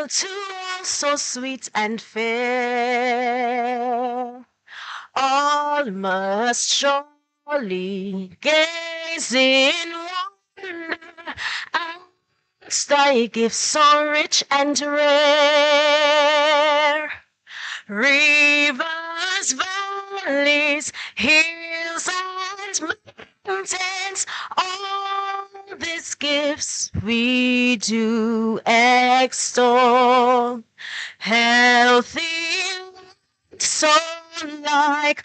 to all so sweet and fair. All must surely gaze in wonder at thy gifts so rich and rare. Rivers, valleys, hills, and mountains, all these gifts we do extol. Healthy, so like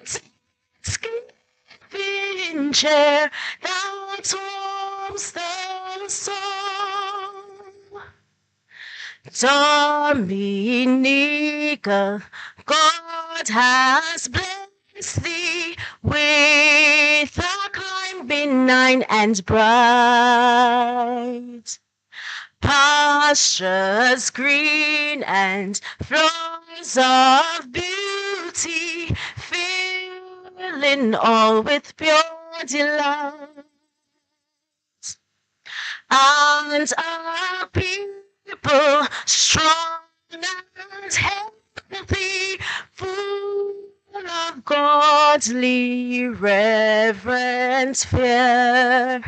Thanksgiving chair that warms the soul. Dominica, God has blessed thee with a clime benign and bright. Pastures green and flowers of beauty, filling all with pure delight. And a people strong and healthy, full of godly reverent fear.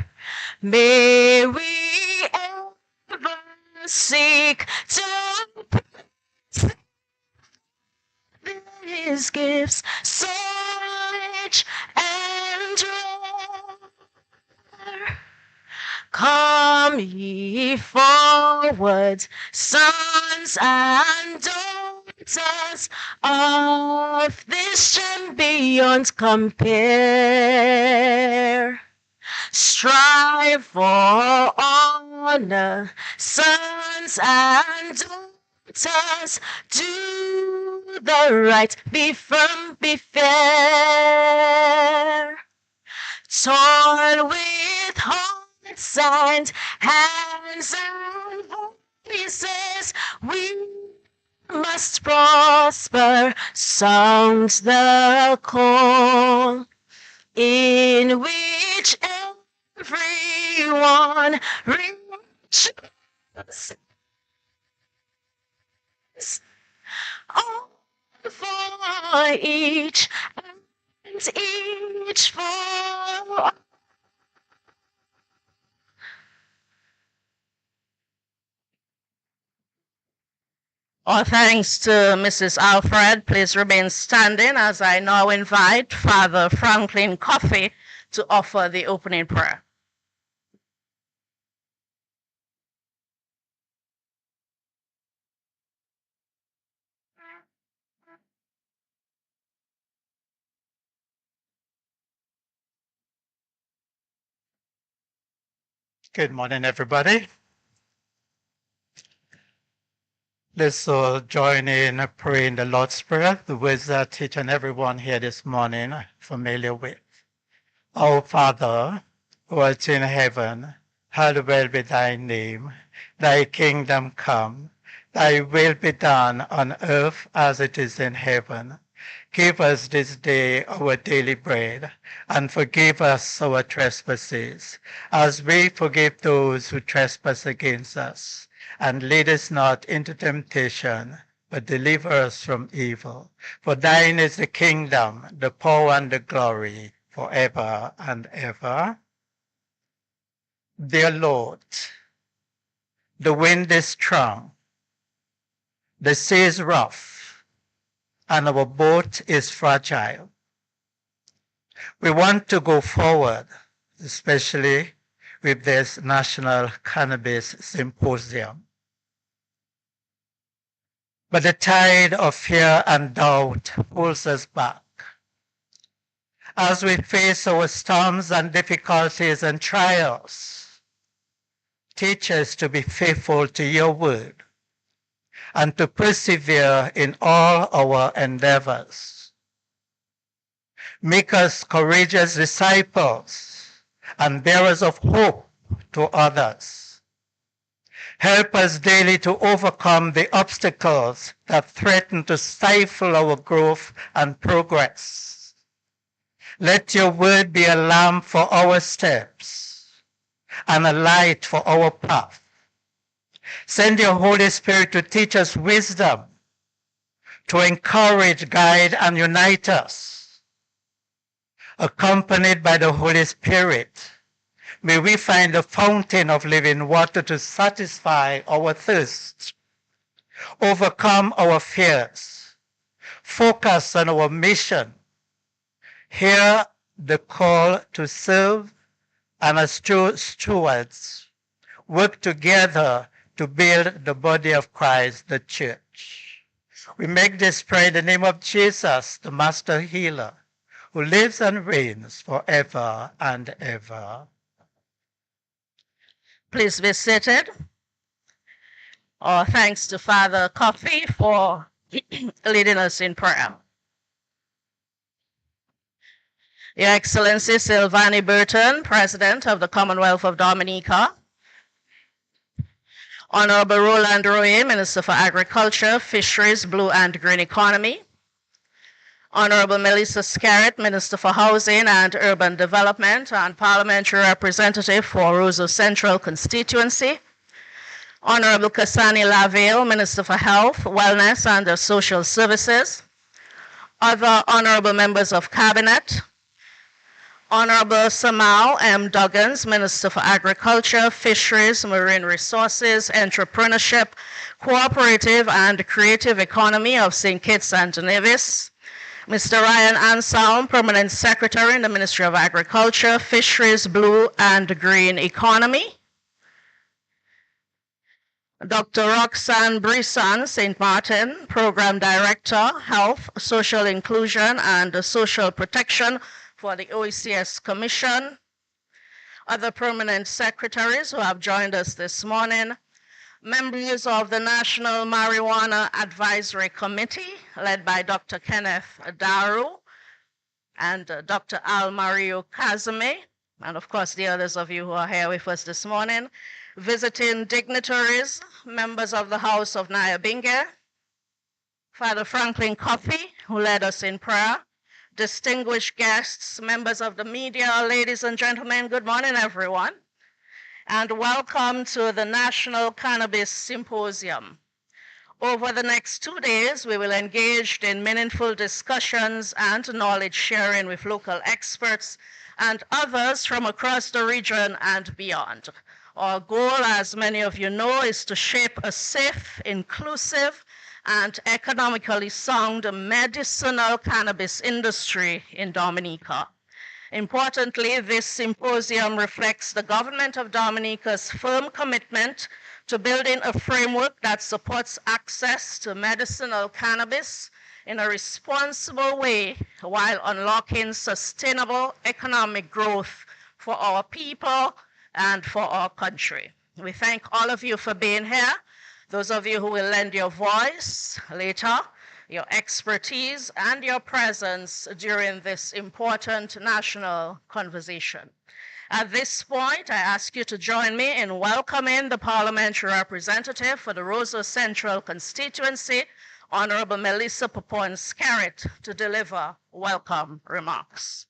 May we ever seek to these gifts so rich and rare. Come ye forward, sons and daughters of this gem beyond compare. Strive for honor, sons and daughters, do the right, be firm, be fair. Toil with hearts and hands and voices, we must prosper, sound the call, in which everyone reaches. All for each, and each for all. All thanks to Mrs. Alfred. Please remain standing as I now invite Father Franklin Coffey to offer the opening prayer. Good morning, everybody. Let's all join in praying the Lord's Prayer, the words that each and everyone here this morning are familiar with. Our Father, who art in heaven, hallowed be thy name. Thy kingdom come, thy will be done on earth as it is in heaven. Give us this day our daily bread, and forgive us our trespasses, as we forgive those who trespass against us. And lead us not into temptation, but deliver us from evil. For thine is the kingdom, the power, and the glory, forever and ever. Dear Lord, the wind is strong, the sea is rough, and our boat is fragile. We want to go forward, especially with this National Cannabis Symposium. But the tide of fear and doubt pulls us back. As we face our storms and difficulties and trials, teach us to be faithful to your word and to persevere in all our endeavors. Make us courageous disciples and bearers of hope to others. Help us daily to overcome the obstacles that threaten to stifle our growth and progress. Let your word be a lamp for our steps and a light for our path. Send your Holy Spirit to teach us wisdom, to encourage, guide, and unite us. Accompanied by the Holy Spirit, may we find the fountain of living water to satisfy our thirst, overcome our fears, focus on our mission, hear the call to serve, and as stewards, work together to build the body of Christ, the church. We make this prayer in the name of Jesus, the Master Healer, who lives and reigns forever and ever. Please be seated. Our thanks to Father Coffey for leading us in prayer. Your Excellency Silvani Burton, President of the Commonwealth of Dominica, Honorable Roland Roye, Minister for Agriculture, Fisheries, Blue and Green Economy, Honorable Melissa Scarrett, Minister for Housing and Urban Development and Parliamentary Representative for Roseau Central Constituency, Honorable Kasani Laville, Minister for Health, Wellness and Social Services, other Honorable Members of Cabinet, Honorable Samal M. Duggins, Minister for Agriculture, Fisheries, Marine Resources, Entrepreneurship, Cooperative and Creative Economy of St. Kitts and Nevis, Mr. Ryan Anselm, Permanent Secretary in the Ministry of Agriculture, Fisheries, Blue and Green Economy, Dr. Roxanne Brisson, St. Martin, Program Director, Health, Social Inclusion and Social Protection for the OECS Commission, other permanent secretaries who have joined us this morning, members of the National Marijuana Advisory Committee, led by Dr. Kenneth Daru and Dr. Al Mario Kazame, and of course the others of you who are here with us this morning, visiting dignitaries, members of the House of Nyabingi, Father Franklin Coffey, who led us in prayer, distinguished guests, members of the media, ladies and gentlemen, good morning, everyone, and welcome to the National Cannabis Symposium. Over the next 2 days, we will engage in meaningful discussions and knowledge sharing with local experts and others from across the region and beyond. Our goal, as many of you know, is to shape a safe, inclusive, and economically sound medicinal cannabis industry in Dominica. Importantly, this symposium reflects the government of Dominica's firm commitment to building a framework that supports access to medicinal cannabis in a responsible way while unlocking sustainable economic growth for our people and for our country. We thank all of you for being here. Those of you who will lend your voice later, your expertise, and your presence during this important national conversation. At this point, I ask you to join me in welcoming the parliamentary representative for the Roseau Central constituency, Honorable Melissa Popon-Scarrett, to deliver welcome remarks.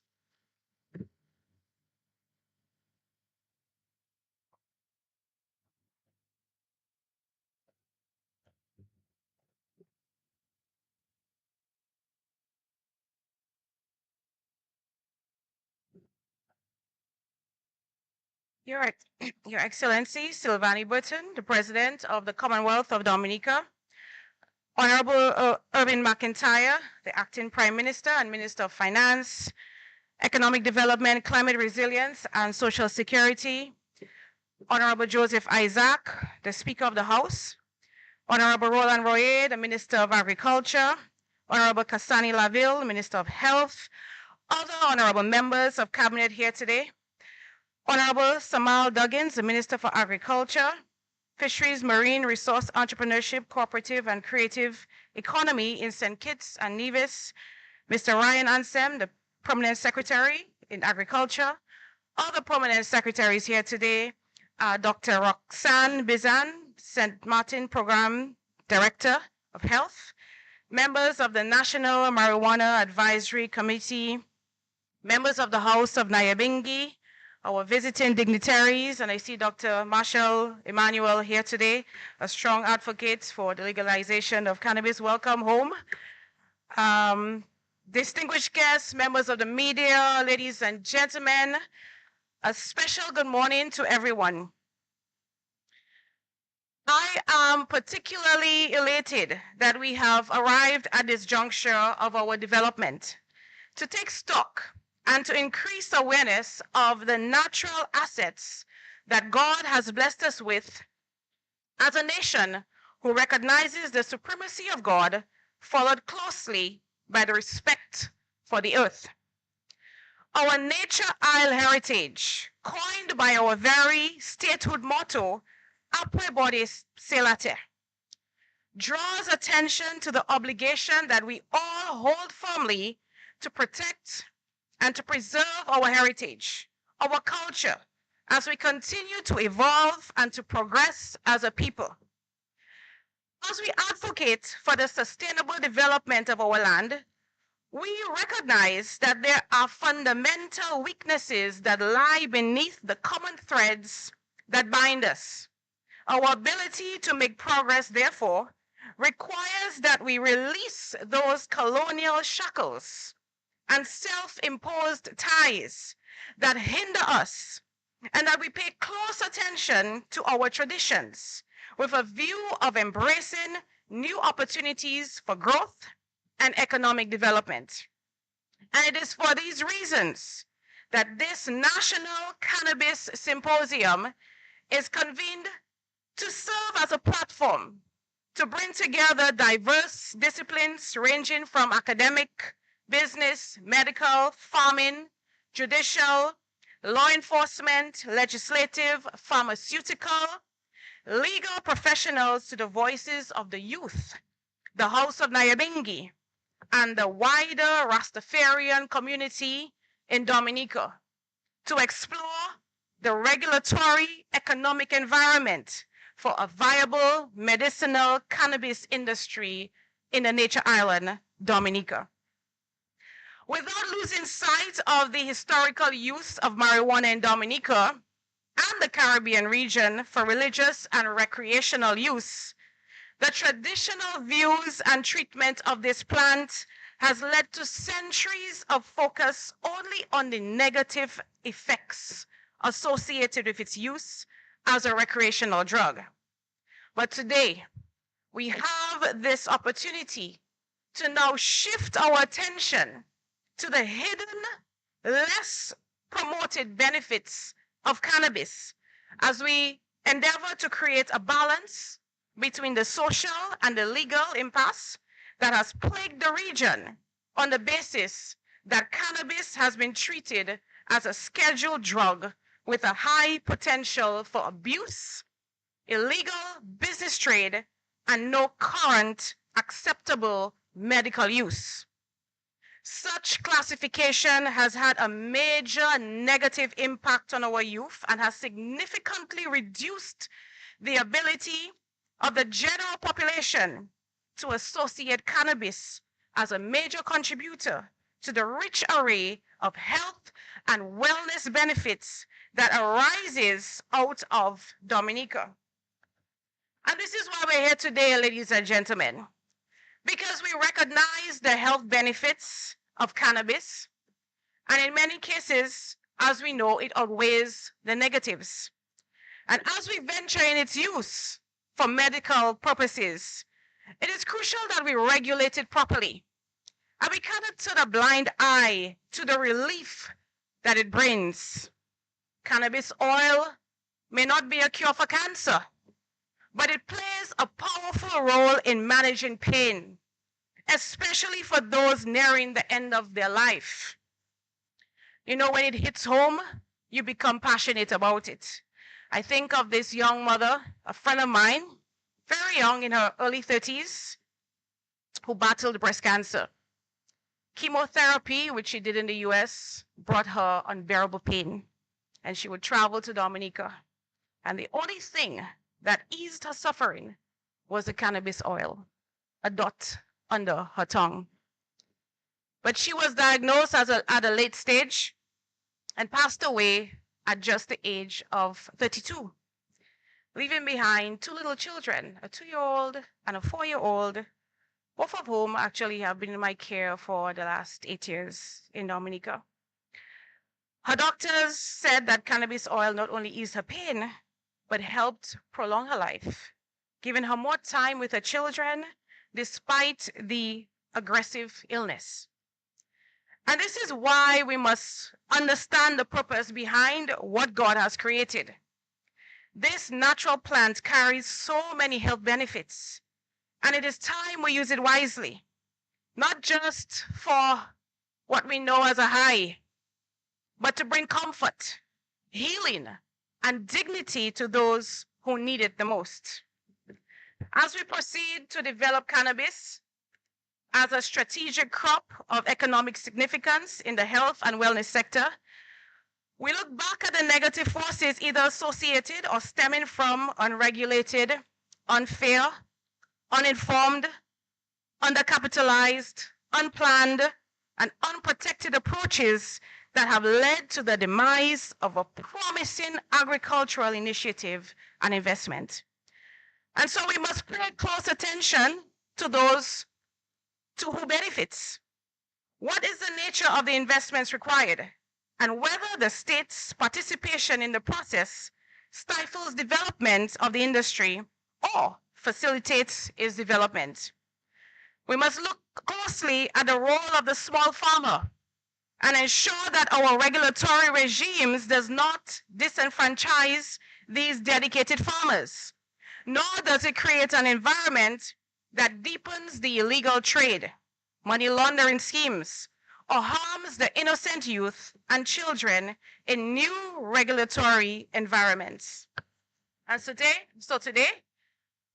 Your Excellency, Silvani Burton, the President of the Commonwealth of Dominica, Honorable Irvin McIntyre, the Acting Prime Minister and Minister of Finance, Economic Development, Climate Resilience, and Social Security, Honorable Joseph Isaac, the Speaker of the House, Honorable Roland Royer, the Minister of Agriculture, Honorable Kasani Laville, Minister of Health, other honorable members of Cabinet here today, Honorable Samal Duggins, the Minister for Agriculture, Fisheries, Marine Resource Entrepreneurship, Cooperative and Creative Economy in St. Kitts and Nevis, Mr. Ryan Ansem, the Permanent Secretary in Agriculture, other permanent secretaries here today, Dr. Roxanne Bizan, St. Martin Program Director of Health, members of the National Marijuana Advisory Committee, members of the House of Nyabingi, our visiting dignitaries, and I see Dr. Marshall Emmanuel here today, a strong advocate for the legalization of cannabis. Welcome home. Distinguished guests, members of the media, ladies and gentlemen, a special good morning to everyone. I am particularly elated that we have arrived at this juncture of our development to take stock and to increase awareness of the natural assets that God has blessed us with as a nation who recognizes the supremacy of God, followed closely by the respect for the earth. Our nature isle heritage, coined by our very statehood motto, Apre Bodis Selate, draws attention to the obligation that we all hold firmly to protect and to preserve our heritage, our culture, as we continue to evolve and to progress as a people. As we advocate for the sustainable development of our land, we recognize that there are fundamental weaknesses that lie beneath the common threads that bind us. Our ability to make progress, therefore, requires that we release those colonial shackles and self-imposed ties that hinder us, and that we pay close attention to our traditions with a view of embracing new opportunities for growth and economic development. And it is for these reasons that this National Cannabis Symposium is convened to serve as a platform to bring together diverse disciplines ranging from academic, business, medical, farming, judicial, law enforcement, legislative, pharmaceutical, legal professionals to the voices of the youth, the House of Nyabingi, and the wider Rastafarian community in Dominica to explore the regulatory economic environment for a viable medicinal cannabis industry in the nature island, Dominica. Without losing sight of the historical use of marijuana in Dominica and the Caribbean region for religious and recreational use, the traditional views and treatment of this plant has led to centuries of focus only on the negative effects associated with its use as a recreational drug. But today, we have this opportunity to now shift our attention to the hidden, less promoted benefits of cannabis as we endeavor to create a balance between the social and the legal impasse that has plagued the region on the basis that cannabis has been treated as a scheduled drug with a high potential for abuse, illegal business trade, and no current acceptable medical use. Such classification has had a major negative impact on our youth and has significantly reduced the ability of the general population to associate cannabis as a major contributor to the rich array of health and wellness benefits that arises out of Dominica. And this is why we're here today, ladies and gentlemen, because we recognize the health benefits of cannabis, and in many cases, as we know, it outweighs the negatives. And as we venture in its use for medical purposes, it is crucial that we regulate it properly. And we cannot turn a blind eye to the relief that it brings. Cannabis oil may not be a cure for cancer, but it plays a powerful role in managing pain, especially for those nearing the end of their life. You know, when it hits home, you become passionate about it. I think of this young mother, a friend of mine, very young, in her early 30s, who battled breast cancer. Chemotherapy, which she did in the US, brought her unbearable pain, and she would travel to Dominica. And the only thing that eased her suffering was the cannabis oil, a dot under her tongue. But she was diagnosed at a late stage and passed away at just the age of 32, leaving behind two little children, a 2-year-old and a 4-year-old, both of whom actually have been in my care for the last 8 years in Dominica. Her doctors said that cannabis oil not only eased her pain, but helped prolong her life, giving her more time with her children despite the aggressive illness. And this is why we must understand the purpose behind what God has created. This natural plant carries so many health benefits, and it is time we use it wisely, not just for what we know as a high, but to bring comfort, healing, and dignity to those who need it the most. As we proceed to develop cannabis as a strategic crop of economic significance in the health and wellness sector, we look back at the negative forces either associated or stemming from unregulated, unfair, uninformed, undercapitalized, unplanned, and unprotected approaches that have led to the demise of a promising agricultural initiative and investment. And so we must pay close attention to those to who benefits. What is the nature of the investments required, and whether the state's participation in the process stifles development of the industry or facilitates its development. We must look closely at the role of the small farmer and ensure that our regulatory regimes does not disenfranchise these dedicated farmers, nor does it create an environment that deepens the illegal trade, money laundering schemes, or harms the innocent youth and children in new regulatory environments. And today,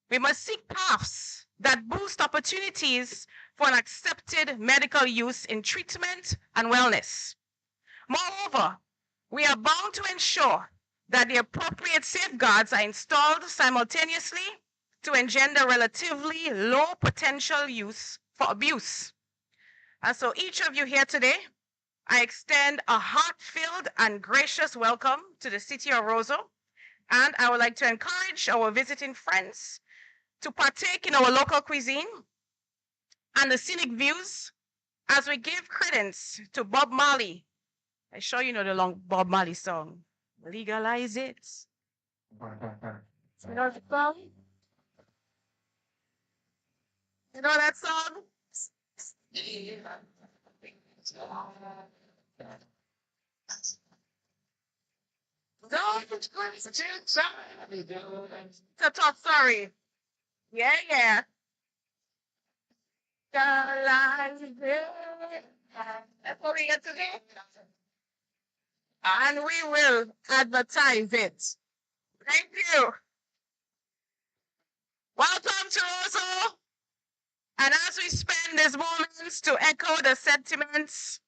we must seek paths that boost opportunities for an accepted medical use in treatment and wellness. Moreover, we are bound to ensure that the appropriate safeguards are installed simultaneously to engender relatively low potential use for abuse. And so each of you here today, I extend a heart-filled and gracious welcome to the city of Roseau, and I would like to encourage our visiting friends to partake in our local cuisine and the scenic views as we give credence to Bob Marley. I'm sure you know the long Bob Marley song, Legalize It. You know the song? You know that song? It's a tough story. Yeah. Legalize it. That's what we get to do. And we will advertise it. Thank you. Welcome to Roseau. And as we spend these moments to echo the sentiments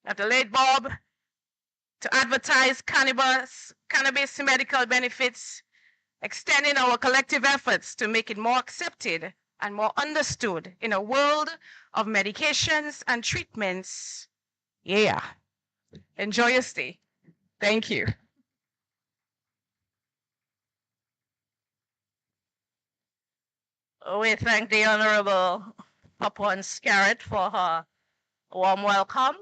of the late Bob, to advertise cannabis medical benefits, extending our collective efforts to make it more accepted and more understood in a world of medications and treatments. Yeah. Enjoy your stay. Thank you. We thank the Honorable Papuan Scarrett for her warm welcome,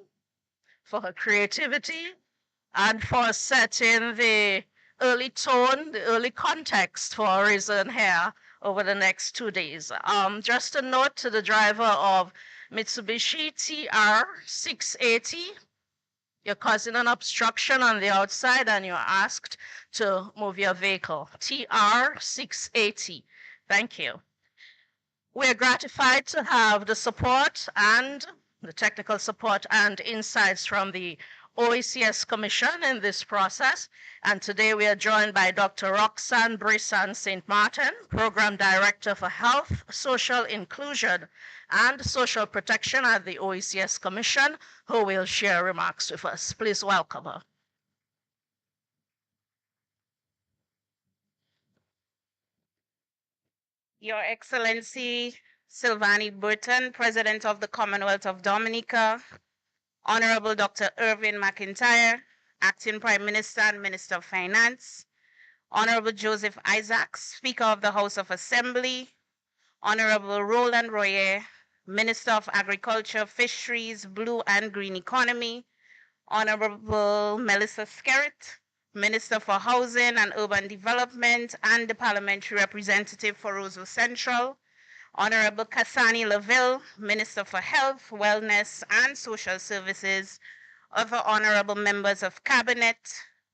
for her creativity, and for setting the early tone, the early context for our reason here over the next 2 days. Just a note to the driver of Mitsubishi TR680, you're causing an obstruction on the outside and you're asked to move your vehicle. TR680. Thank you. We're gratified to have the support and the technical support and insights from the OECS Commission in this process. And today we are joined by Dr. Roxanne Brisson St. Martin, Program Director for Health, Social Inclusion, and Social Protection at the OECS Commission, who will share remarks with us. Please welcome her. Your Excellency Silvani Burton, President of the Commonwealth of Dominica, Honorable Dr. Irvin McIntyre, Acting Prime Minister and Minister of Finance, Honorable Joseph Isaacs, Speaker of the House of Assembly, Honorable Roland Royer, Minister of Agriculture, Fisheries, Blue and Green Economy, Honorable Melissa Skerritt, Minister for Housing and Urban Development and the Parliamentary Representative for Roseau Central, Honorable Kasani Laville, Minister for Health, Wellness and Social Services, other honorable members of Cabinet,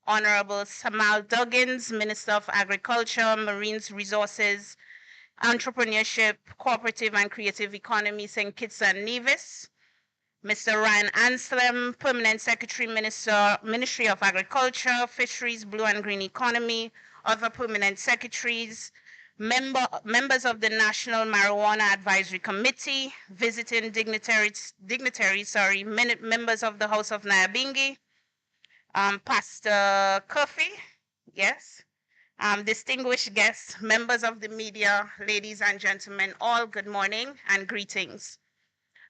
Honorable Samal Duggins, Minister of Agriculture, Marine Resources, Entrepreneurship, Cooperative and Creative Economy, St. Kitts and Nevis, Mr. Ryan Anselm, Permanent Secretary, Ministry of Agriculture, Fisheries, Blue and Green Economy, other permanent secretaries, members of the National Marijuana Advisory Committee, visiting dignitaries, members of the House of Nyabingi, Pastor Curfy, yes, distinguished guests, members of the media, ladies and gentlemen, all good morning and greetings.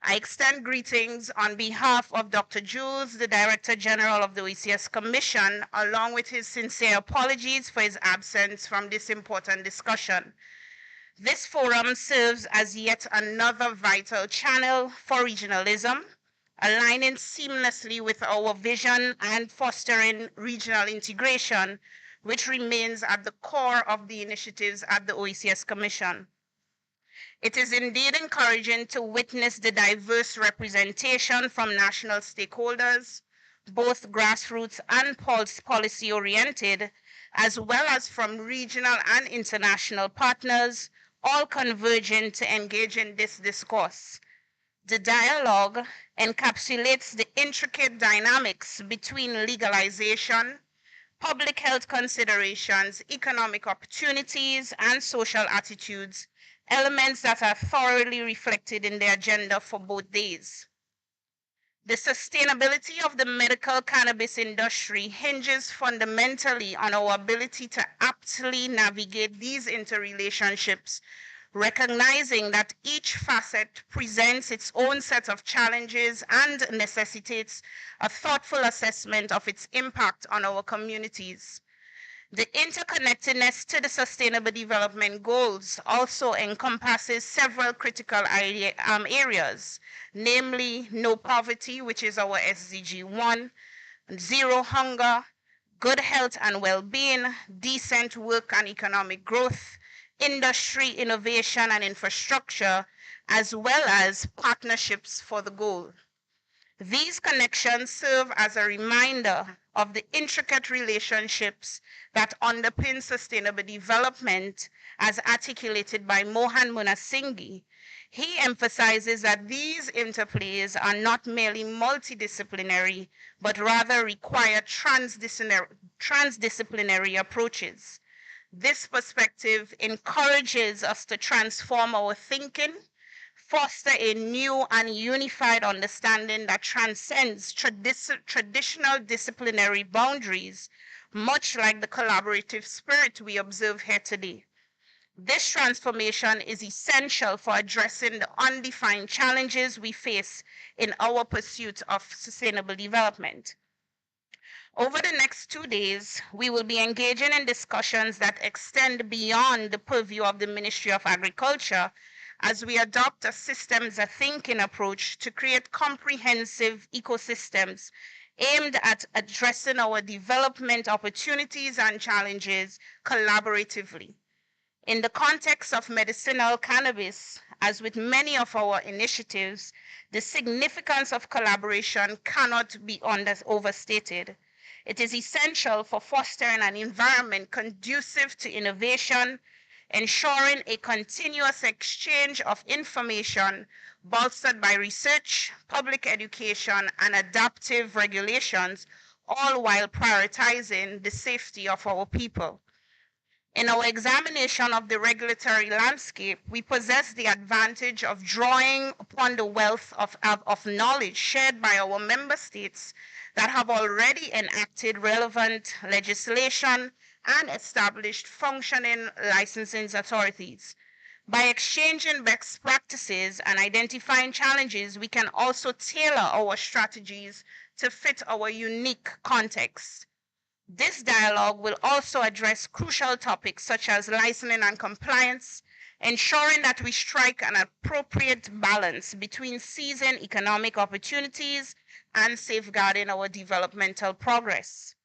I extend greetings on behalf of Dr. Jules, the Director General of the OECS Commission, along with his sincere apologies for his absence from this important discussion. This forum serves as yet another vital channel for regionalism, aligning seamlessly with our vision and fostering regional integration, which remains at the core of the initiatives at the OECS Commission. It is indeed encouraging to witness the diverse representation from national stakeholders, both grassroots and policy-oriented, as well as from regional and international partners, all converging to engage in this discourse. The dialogue encapsulates the intricate dynamics between legalization, public health considerations, economic opportunities, and social attitudes, elements that are thoroughly reflected in the agenda for both days. The sustainability of the medical cannabis industry hinges fundamentally on our ability to aptly navigate these interrelationships, recognizing that each facet presents its own set of challenges and necessitates a thoughtful assessment of its impact on our communities. The interconnectedness to the Sustainable Development Goals also encompasses several critical areas, namely no poverty, which is our SDG 1, zero hunger, good health and well-being, decent work and economic growth, industry, innovation and infrastructure, as well as partnerships for the goal. These connections serve as a reminder of the intricate relationships that underpin sustainable development as articulated by Mohan Munasinghi. He emphasizes that these interplays are not merely multidisciplinary, but rather require transdisciplinary approaches. This perspective encourages us to transform our thinking, foster a new and unified understanding that transcends traditional disciplinary boundaries, much like the collaborative spirit we observe here today. This transformation is essential for addressing the undefined challenges we face in our pursuit of sustainable development. Over the next 2 days, we will be engaging in discussions that extend beyond the purview of the Ministry of Agriculture as we adopt a systems thinking approach to create comprehensive ecosystems aimed at addressing our development opportunities and challenges collaboratively. In the context of medicinal cannabis, as with many of our initiatives, the significance of collaboration cannot be overstated. It is essential for fostering an environment conducive to innovation, ensuring a continuous exchange of information bolstered by research, public education, and adaptive regulations, all while prioritizing the safety of our people. In our examination of the regulatory landscape, we possess the advantage of drawing upon the wealth of knowledge shared by our member states that have already enacted relevant legislation and established functioning licensing authorities. By exchanging best practices and identifying challenges, we can also tailor our strategies to fit our unique context. This dialogue will also address crucial topics such as licensing and compliance, ensuring that we strike an appropriate balance between seizing economic opportunities and safeguarding our developmental progress.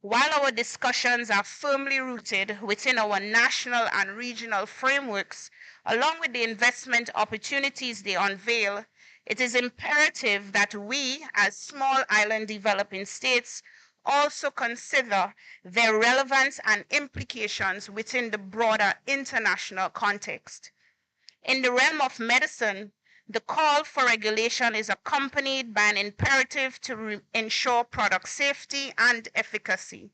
While our discussions are firmly rooted within our national and regional frameworks, along with the investment opportunities they unveil, it is imperative that we, as small island developing states, also consider their relevance and implications within the broader international context. In the realm of medicine, the call for regulation is accompanied by an imperative to ensure product safety and efficacy.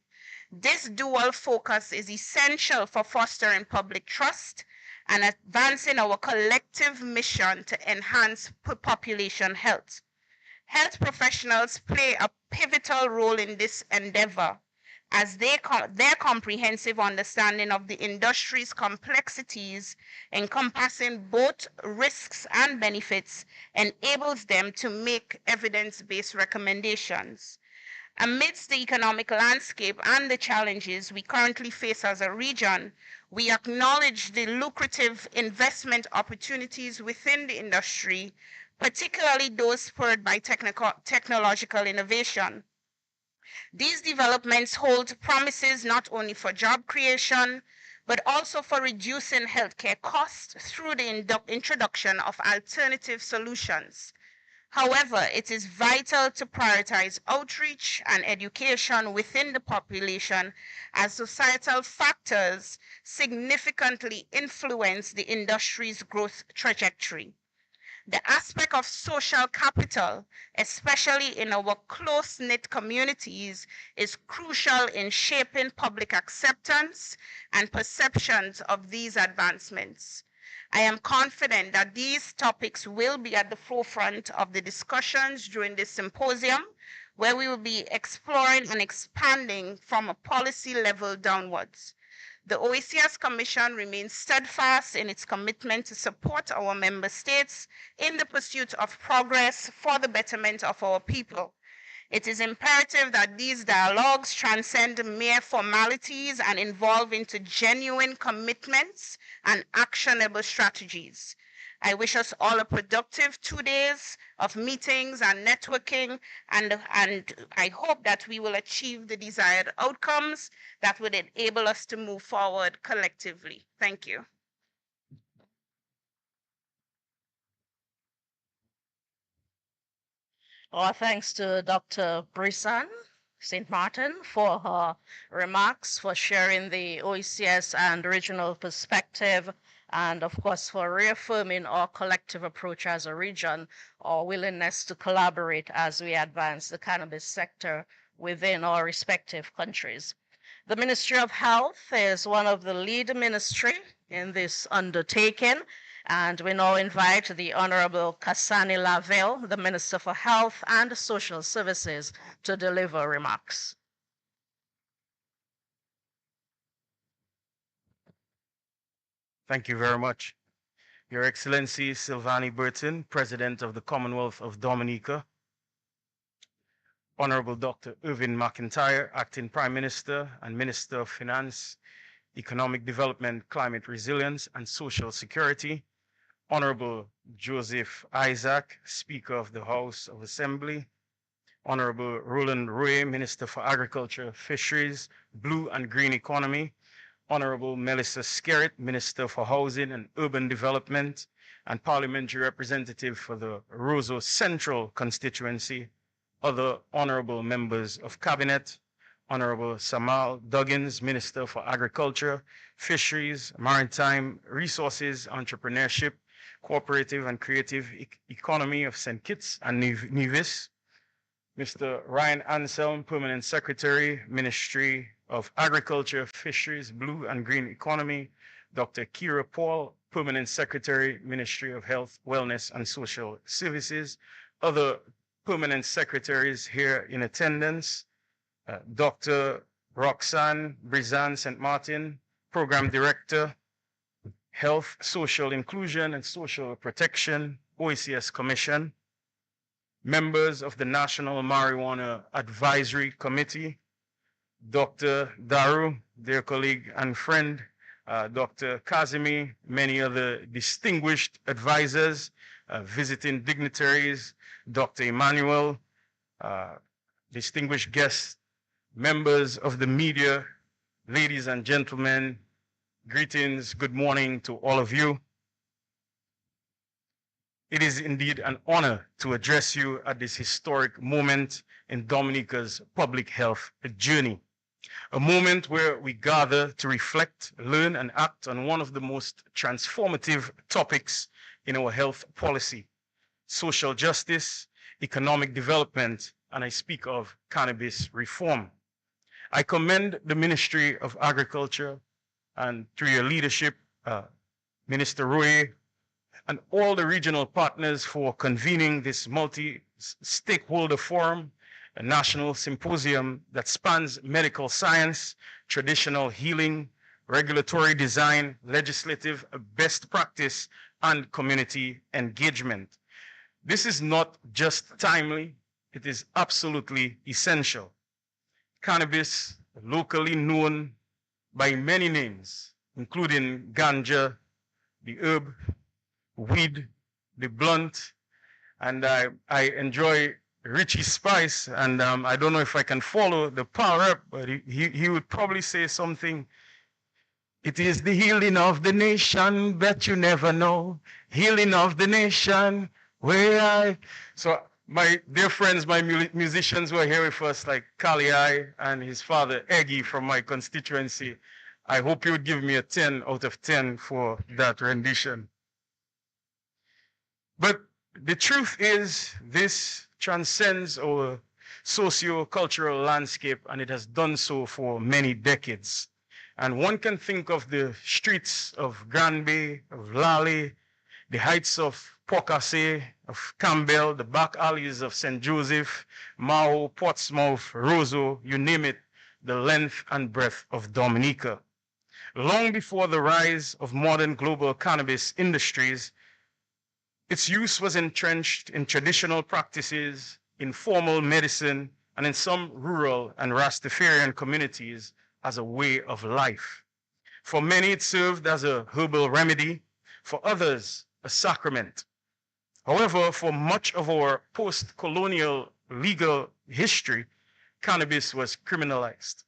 This dual focus is essential for fostering public trust and advancing our collective mission to enhance population health. Health professionals play a pivotal role in this endeavor as their comprehensive understanding of the industry's complexities, encompassing both risks and benefits, enables them to make evidence-based recommendations. Amidst the economic landscape and the challenges we currently face as a region, we acknowledge the lucrative investment opportunities within the industry, particularly those spurred by technological innovation. These developments hold promises not only for job creation, but also for reducing healthcare costs through the introduction of alternative solutions. However, it is vital to prioritize outreach and education within the population as societal factors significantly influence the industry's growth trajectory. The aspect of social capital, especially in our close-knit communities, is crucial in shaping public acceptance and perceptions of these advancements. I am confident that these topics will be at the forefront of the discussions during this symposium, where we will be exploring and expanding from a policy level downwards. The OECS Commission remains steadfast in its commitment to support our member states in the pursuit of progress for the betterment of our people. It is imperative that these dialogues transcend mere formalities and evolve into genuine commitments and actionable strategies. I wish us all a productive 2 days of meetings and networking, and I hope that we will achieve the desired outcomes that would enable us to move forward collectively. Thank you. Our thanks to Dr. Brisson St. Martin for her remarks, for sharing the OECS and regional perspective, and of course for reaffirming our collective approach as a region, our willingness to collaborate as we advance the cannabis sector within our respective countries. The Ministry of Health is one of the lead ministry in this undertaking, and we now invite the Honorable Kasani Lavelle, the Minister for Health and Social Services, to deliver remarks. Thank you very much. Your Excellency Silvani Burton, President of the Commonwealth of Dominica, Honorable Dr. Irvin McIntyre, Acting Prime Minister and Minister of Finance, Economic Development, Climate Resilience, and Social Security, Honorable Joseph Isaac, Speaker of the House of Assembly, Honorable Roland Rouet, Minister for Agriculture, Fisheries, Blue and Green Economy, Honorable Melissa Skerritt, Minister for Housing and Urban Development, and Parliamentary Representative for the Roseau Central constituency, other honorable members of Cabinet, Honorable Samal Duggins, Minister for Agriculture, Fisheries, Maritime Resources, Entrepreneurship, Cooperative and Creative Economy of St. Kitts and Nevis, Mr. Ryan Anselm, Permanent Secretary, Ministry of Agriculture, Fisheries, Blue and Green Economy, Dr. Kira Paul, Permanent Secretary, Ministry of Health, Wellness and Social Services, other permanent secretaries here in attendance, Dr. Roxanne Brizan St. Martin, Program Director, Health, Social Inclusion and Social Protection, OECS Commission, members of the National Marijuana Advisory Committee, Dr. Daru, dear colleague and friend, Dr. Kazimi, many other distinguished advisors, visiting dignitaries, Dr. Emmanuel, distinguished guests, members of the media, ladies and gentlemen, greetings, good morning to all of you. It is indeed an honor to address you at this historic moment in Dominica's public health journey. A moment where we gather to reflect, learn, and act on one of the most transformative topics in our health policy: social justice, economic development, and I speak of cannabis reform. I commend the Ministry of Agriculture and through your leadership, Minister Rui, and all the regional partners for convening this multi-stakeholder forum, a national symposium that spans medical science, traditional healing, regulatory design, legislative best practice, and community engagement. This is not just timely, it is absolutely essential. Cannabis, locally known by many names, including ganja, the herb, weed, the blunt, and I enjoy Richie Spice, and I don't know if I can follow the power up, but he would probably say something. It is the healing of the nation, bet you never know. Healing of the nation, So my dear friends, my musicians who are here with us, like Kali and his father, Eggy, from my constituency, I hope you would give me a 10 out of 10 for that rendition. But the truth is, this transcends our socio-cultural landscape, and it has done so for many decades. And one can think of the streets of Granby, of Lally, the heights of Pokase, of Campbell, the back alleys of St. Joseph, Mao, Portsmouth, Roseau, you name it, the length and breadth of Dominica. Long before the rise of modern global cannabis industries, its use was entrenched in traditional practices, in formal medicine, and in some rural and Rastafarian communities as a way of life. For many, it served as a herbal remedy, for others, a sacrament. However, for much of our post-colonial legal history, cannabis was criminalized.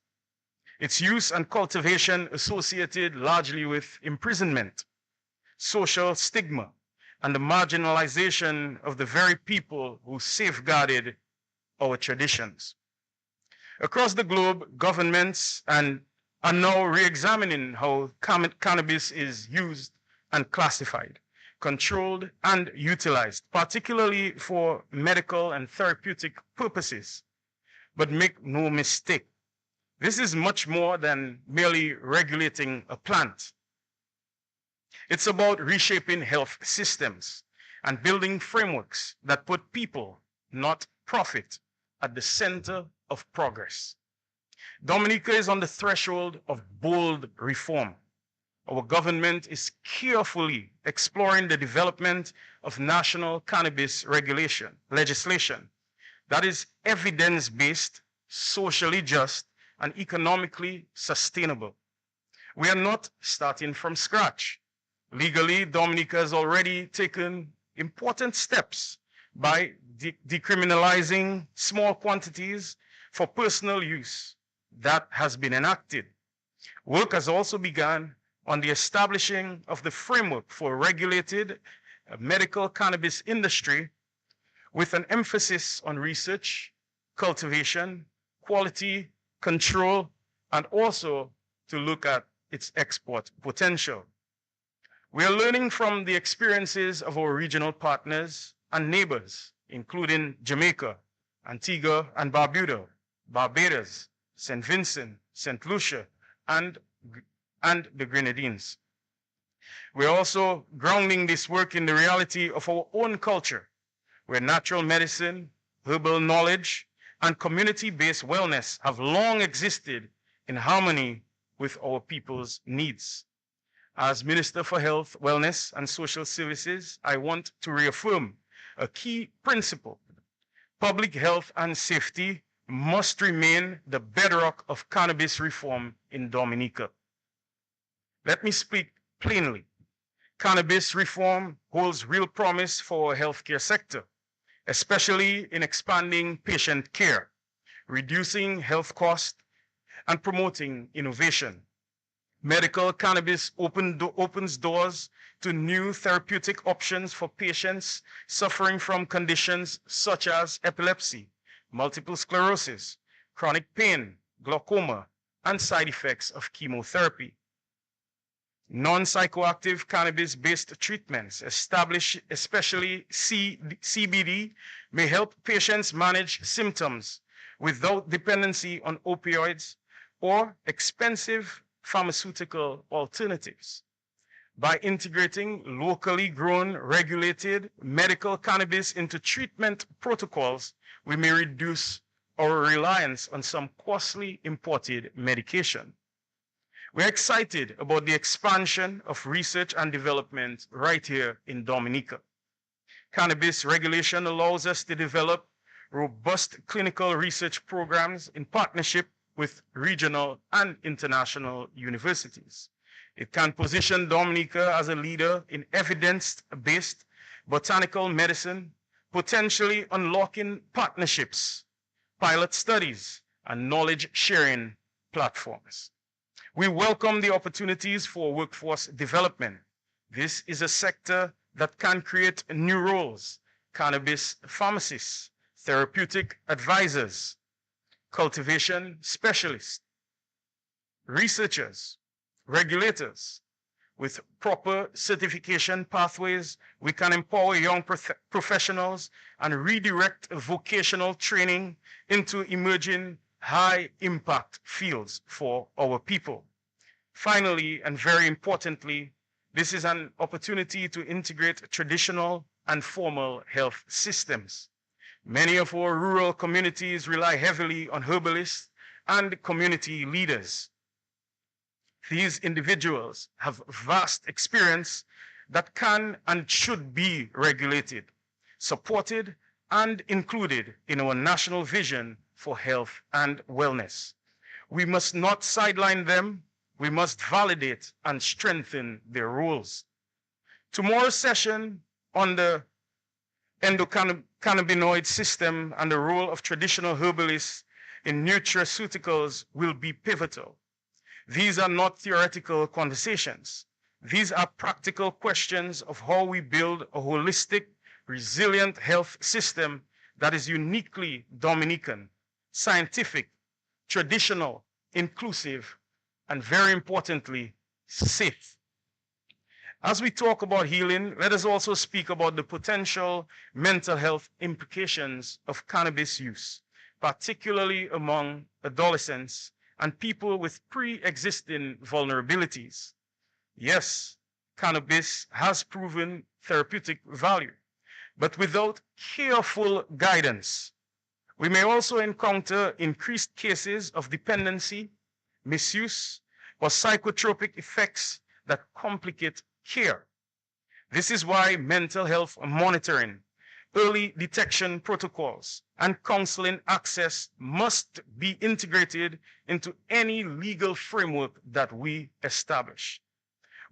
Its use and cultivation associated largely with imprisonment, social stigma, and the marginalization of the very people who safeguarded our traditions. Across the globe, governments are now re-examining how cannabis is used and classified, controlled and utilized, particularly for medical and therapeutic purposes. But make no mistake, this is much more than merely regulating a plant. It's about reshaping health systems and building frameworks that put people, not profit, at the center of progress. Dominica is on the threshold of bold reform. Our government is carefully exploring the development of national cannabis legislation that is evidence-based, socially just, and economically sustainable. We are not starting from scratch. Legally, Dominica has already taken important steps by decriminalizing small quantities for personal use. That has been enacted. Work has also begun on the establishing of the framework for regulated medical cannabis industry with an emphasis on research, cultivation, quality, control, and also to look at its export potential. We are learning from the experiences of our regional partners and neighbors, including Jamaica, Antigua and Barbuda, Barbados, St. Vincent, St. Lucia, and the Grenadines. We're also grounding this work in the reality of our own culture, where natural medicine, herbal knowledge, and community-based wellness have long existed in harmony with our people's needs. As Minister for Health, Wellness, and Social Services, I want to reaffirm a key principle Public health and safety must remain the bedrock of cannabis reform in Dominica. Let me speak plainly. Cannabis reform holds real promise for our healthcare sector, especially in expanding patient care, reducing health costs, and promoting innovation. Medical cannabis opens doors to new therapeutic options for patients suffering from conditions such as epilepsy, multiple sclerosis, chronic pain, glaucoma, and side effects of chemotherapy. Non-psychoactive cannabis-based treatments, especially CBD, may help patients manage symptoms without dependency on opioids or expensive pharmaceutical alternatives. By integrating locally grown, regulated medical cannabis into treatment protocols, we may reduce our reliance on some costly imported medication. We're excited about the expansion of research and development right here in Dominica. Cannabis regulation allows us to develop robust clinical research programs in partnership with regional and international universities. It can position Dominica as a leader in evidence-based botanical medicine, potentially unlocking partnerships, pilot studies, and knowledge-sharing platforms. We welcome the opportunities for workforce development. This is a sector that can create new roles: cannabis pharmacists, therapeutic advisors, cultivation specialists, researchers, regulators. With proper certification pathways, we can empower young professionals and redirect vocational training into emerging high-impact fields for our people. Finally, and very importantly, this is an opportunity to integrate traditional and formal health systems. Many of our rural communities rely heavily on herbalists and community leaders. These individuals have vast experience that can and should be regulated, supported, and included in our national vision for health and wellness. We must not sideline them. We must validate and strengthen their roles. Tomorrow's session on the endocannabinoid system and the role of traditional herbalists in nutraceuticals will be pivotal. These are not theoretical conversations. These are practical questions of how we build a holistic, resilient health system that is uniquely Dominican, scientific, traditional, inclusive, and very importantly, safe. As we talk about healing, let us also speak about the potential mental health implications of cannabis use, particularly among adolescents and people with pre-existing vulnerabilities. Yes, cannabis has proven therapeutic value, but without careful guidance, we may also encounter increased cases of dependency, misuse, or psychotropic effects that complicate care. This is why mental health monitoring, early detection protocols, and counseling access must be integrated into any legal framework that we establish.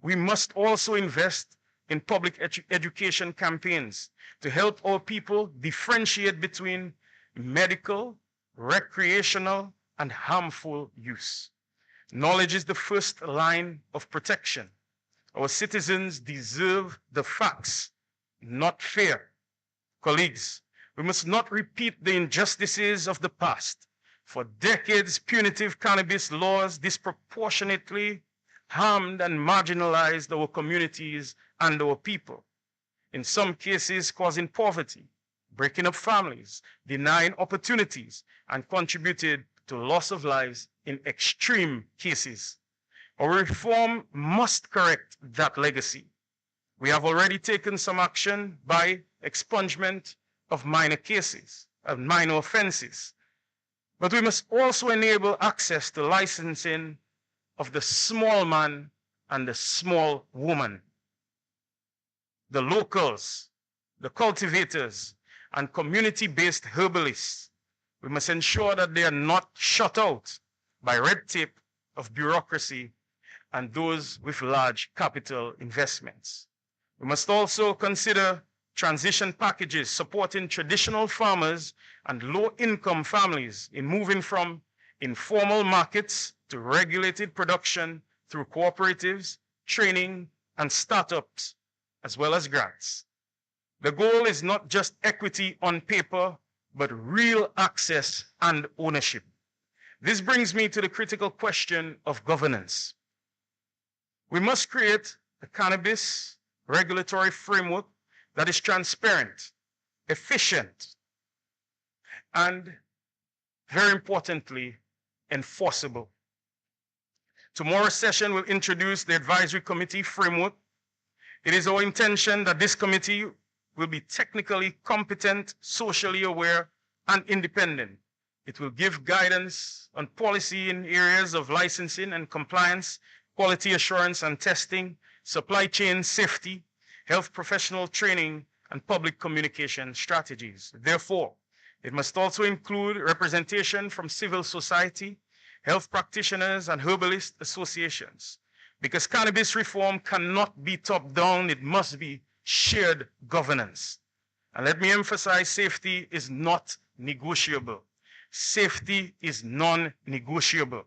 We must also invest in public education campaigns to help our people differentiate between medical, recreational, and harmful use. Knowledge is the first line of protection. Our citizens deserve the facts, not fear. Colleagues, we must not repeat the injustices of the past. For decades, punitive cannabis laws disproportionately harmed and marginalized our communities and our people, in some cases causing poverty, breaking up families, denying opportunities, and contributed to loss of lives in extreme cases. Our reform must correct that legacy. We have already taken some action by expungement of minor cases, of minor offenses. But we must also enable access to licensing of the small man and the small woman, the locals, the cultivators, and community-based herbalists. We must ensure that they are not shut out by red tape of bureaucracy and those with large capital investments. We must also consider transition packages supporting traditional farmers and low-income families in moving from informal markets to regulated production through cooperatives, training, and startups, as well as grants. The goal is not just equity on paper, but real access and ownership. This brings me to the critical question of governance. We must create a cannabis regulatory framework that is transparent, efficient, and, very importantly, enforceable. Tomorrow's session will introduce the advisory committee framework. It is our intention that this committee will be technically competent, socially aware, and independent. It will give guidance on policy in areas of licensing and compliance, quality assurance and testing, supply chain safety, health professional training, and public communication strategies. Therefore, it must also include representation from civil society, health practitioners, and herbalist associations. Because cannabis reform cannot be top-down, it must be shared governance. And let me emphasize, safety is not negotiable. Safety is non-negotiable.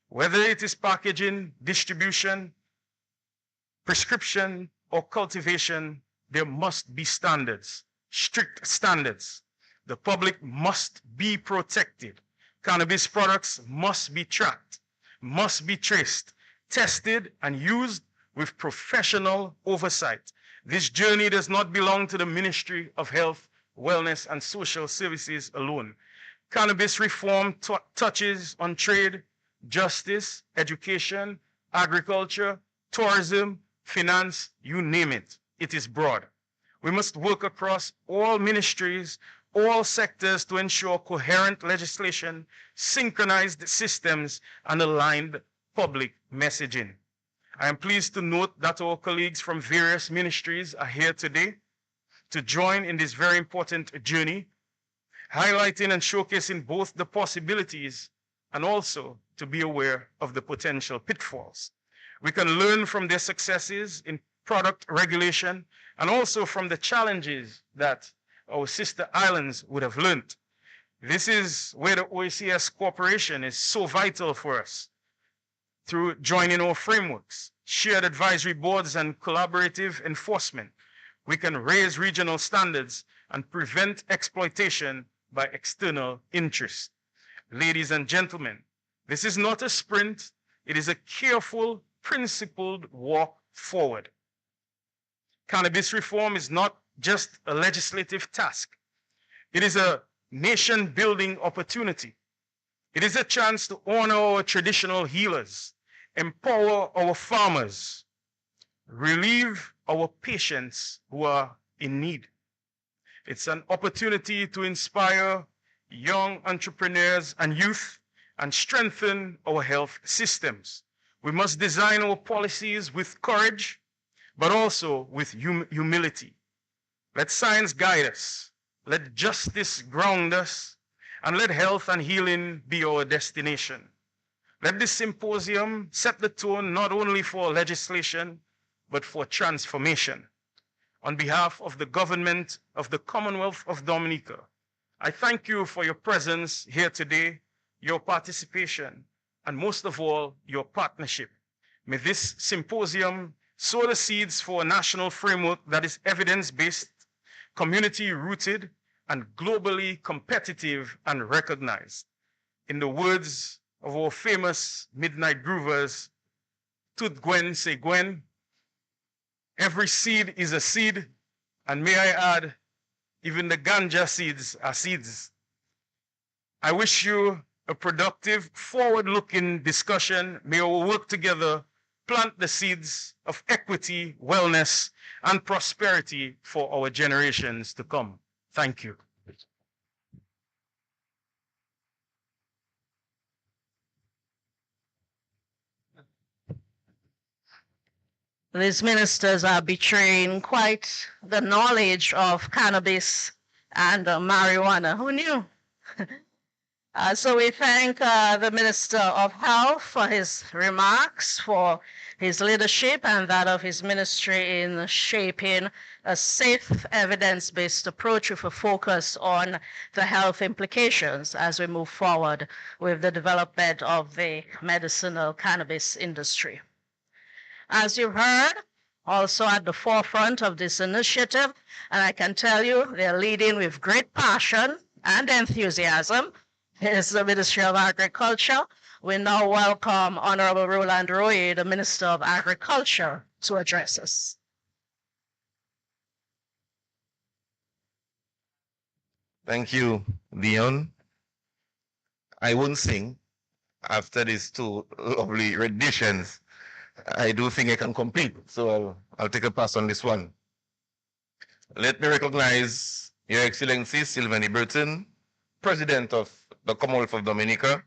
Whether it is packaging, distribution, prescription, or cultivation, there must be standards, strict standards. The public must be protected. Cannabis products must be tracked, must be traced, tested, and used with professional oversight. This journey does not belong to the Ministry of Health, Wellness, and Social Services alone. Cannabis reform touches on trade, justice, education, agriculture, tourism, finance, you name it. It is broad. We must work across all ministries, all sectors to ensure coherent legislation, synchronized systems, and aligned public messaging. I am pleased to note that our colleagues from various ministries are here today to join in this very important journey, highlighting and showcasing both the possibilities and also to be aware of the potential pitfalls. We can learn from their successes in product regulation and also from the challenges that our sister islands would have learned. This is where the OECS cooperation is so vital for us. Through joining our frameworks, shared advisory boards, and collaborative enforcement, we can raise regional standards and prevent exploitation by external interests. Ladies and gentlemen, this is not a sprint. It is a careful, principled walk forward. Cannabis reform is not just a legislative task. It is a nation-building opportunity. It is a chance to honor our traditional healers, empower our farmers, relieve our patients who are in need. It's an opportunity to inspire young entrepreneurs and youth and strengthen our health systems. We must design our policies with courage, but also with humility. Let science guide us. Let justice ground us. And let health and healing be our destination. Let this symposium set the tone not only for legislation, but for transformation. On behalf of the government of the Commonwealth of Dominica, I thank you for your presence here today, your participation, and most of all, your partnership. May this symposium sow the seeds for a national framework that is evidence-based, community-rooted, and globally competitive and recognized. In the words of our famous midnight groovers, Tout Gwen say Gwen, every seed is a seed, and may I add, even the ganja seeds are seeds. I wish you a productive, forward-looking discussion. May our work together plant the seeds of equity, wellness, and prosperity for our generations to come. Thank you. These ministers are betraying quite the knowledge of cannabis and marijuana. Who knew? So we thank the Minister of Health for his remarks, for his leadership and that of his ministry in shaping a safe, evidence-based approach with a focus on the health implications as we move forward with the development of the medicinal cannabis industry. As you've heard, also at the forefront of this initiative, and I can tell you they're leading with great passion and enthusiasm, is the Ministry of Agriculture. We now welcome Honorable Roland Roye, the Minister of Agriculture, to address us. Thank you, Dion. I won't sing after these two lovely renditions. I do think I can compete, so I'll take a pass on this one. Let me recognize Your Excellency Sylvanie Burton, President of the Commonwealth of Dominica,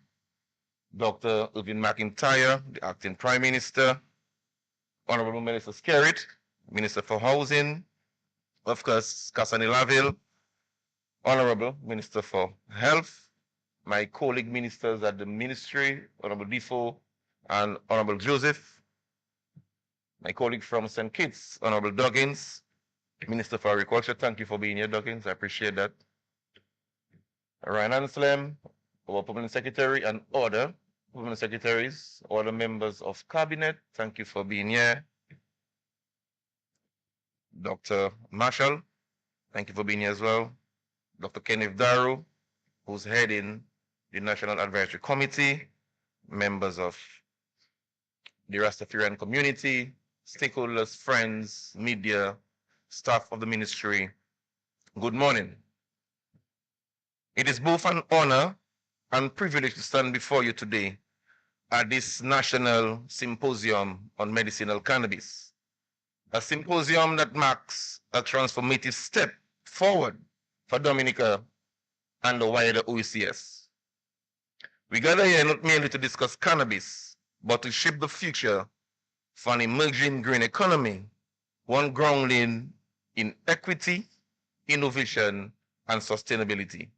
Dr. Irvin McIntyre, the Acting Prime Minister, Honorable Minister Skerrit, Minister for Housing, of course, Cassani Laville, Honorable Minister for Health, my colleague ministers at the Ministry, Honorable Defoe and Honorable Joseph, my colleague from St. Kitts, Honorable Duggins, Minister for Agriculture, thank you for being here, Duggins, I appreciate that. Ryan Anslem, our Permanent Secretary, and other Permanent Secretaries, all the members of Cabinet, thank you for being here. Dr. Marshall, thank you for being here as well. Dr. Kenneth Darrow, who's heading the National Advisory Committee, members of the Rastafarian community, stakeholders, friends, media, staff of the ministry, good morning. It is both an honor and privilege to stand before you today at this National Symposium on Medicinal Cannabis, a symposium that marks a transformative step forward for Dominica and the wider OECS. We gather here not merely to discuss cannabis, but to shape the future for an emerging green economy, one grounded in equity, innovation, and sustainability.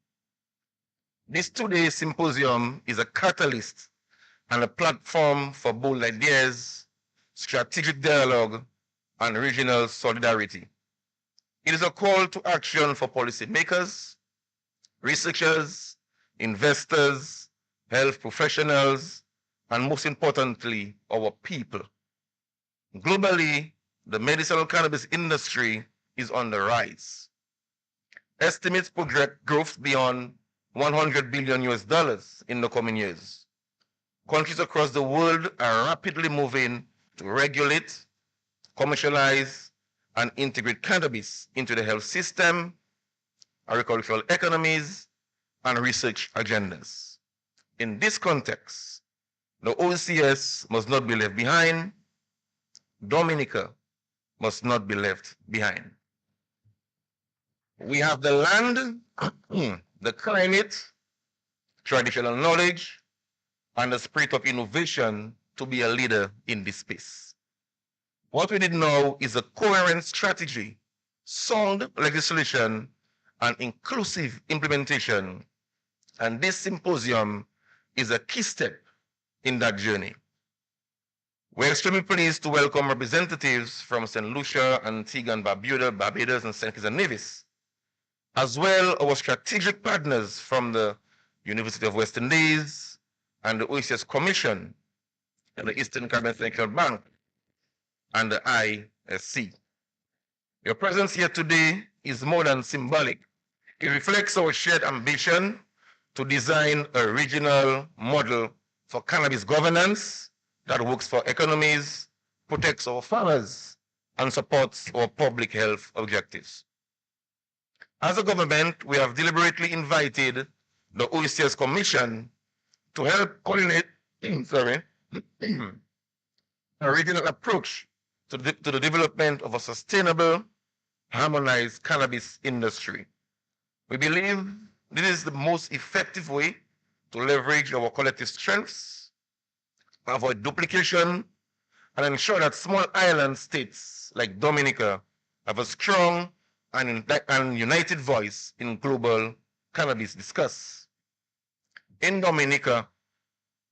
This two-day symposium is a catalyst and a platform for bold ideas, strategic dialogue, and regional solidarity. It is a call to action for policymakers, researchers, investors, health professionals, and most importantly, our people. Globally, the medicinal cannabis industry is on the rise. Estimates project growth beyond $100 billion in the coming years. Countries across the world are rapidly moving to regulate, commercialize, and integrate cannabis into the health system, agricultural economies, and research agendas. In this context, the OECS must not be left behind. Dominica must not be left behind. We have the land, the climate, traditional knowledge, and the spirit of innovation to be a leader in this space. What we need now is a coherent strategy, sound legislation, and inclusive implementation. And this symposium is a key step in that journey. We're extremely pleased to welcome representatives from St. Lucia, Antigua and Barbuda, Barbados, and St. Kitts and Nevis, as well our strategic partners from the University of West Indies and the OECS Commission and the Eastern Caribbean Central Bank and the ISC. Your presence here today is more than symbolic. It reflects our shared ambition to design a regional model for cannabis governance that works for economies, protects our farmers, and supports our public health objectives. As a government, we have deliberately invited the OECS Commission to help coordinate a regional approach to the development of a sustainable, harmonized cannabis industry. We believe this is the most effective way to leverage our collective strengths, avoid duplication, and ensure that small island states like Dominica have a strong and united voice in global cannabis discuss. In Dominica,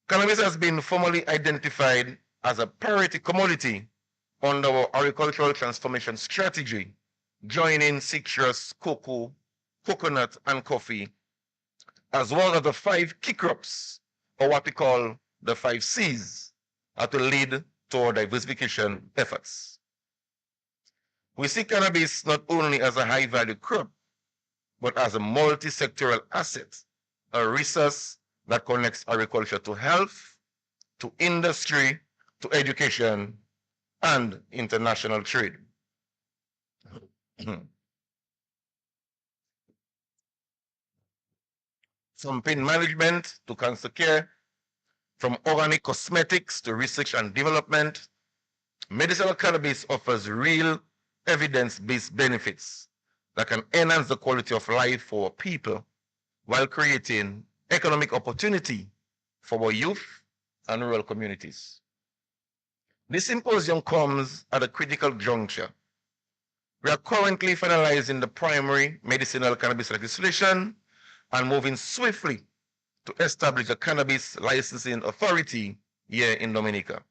cannabis has been formally identified as a priority commodity under our agricultural transformation strategy, joining citrus, cocoa, coconut, and coffee as one of the 5 key crops, or what we call the 5 C's, to lead to our diversification efforts. We see cannabis not only as a high-value crop, but as a multi-sectoral asset, a resource that connects agriculture to health, to industry, to education, and international trade. From pain management to cancer care, from organic cosmetics to research and development, medicinal cannabis offers real evidence-based benefits that can enhance the quality of life for our people while creating economic opportunity for our youth and rural communities. This symposium comes at a critical juncture. We are currently finalizing the primary medicinal cannabis legislation and moving swiftly to establish a cannabis licensing authority here in Dominica.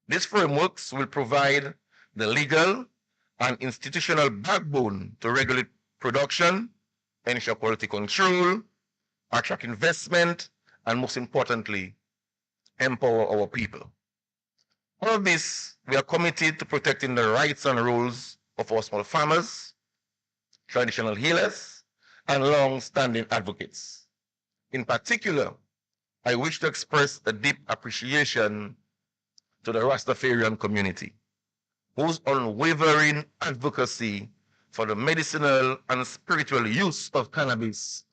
These frameworks will provide the legal and institutional backbone to regulate production, ensure quality control, attract investment, and most importantly, empower our people. All of this, we are committed to protecting the rights and roles of our small farmers, traditional healers, and long-standing advocates. In particular, I wish to express a deep appreciation to the Rastafarian community, whose unwavering advocacy for the medicinal and spiritual use of cannabis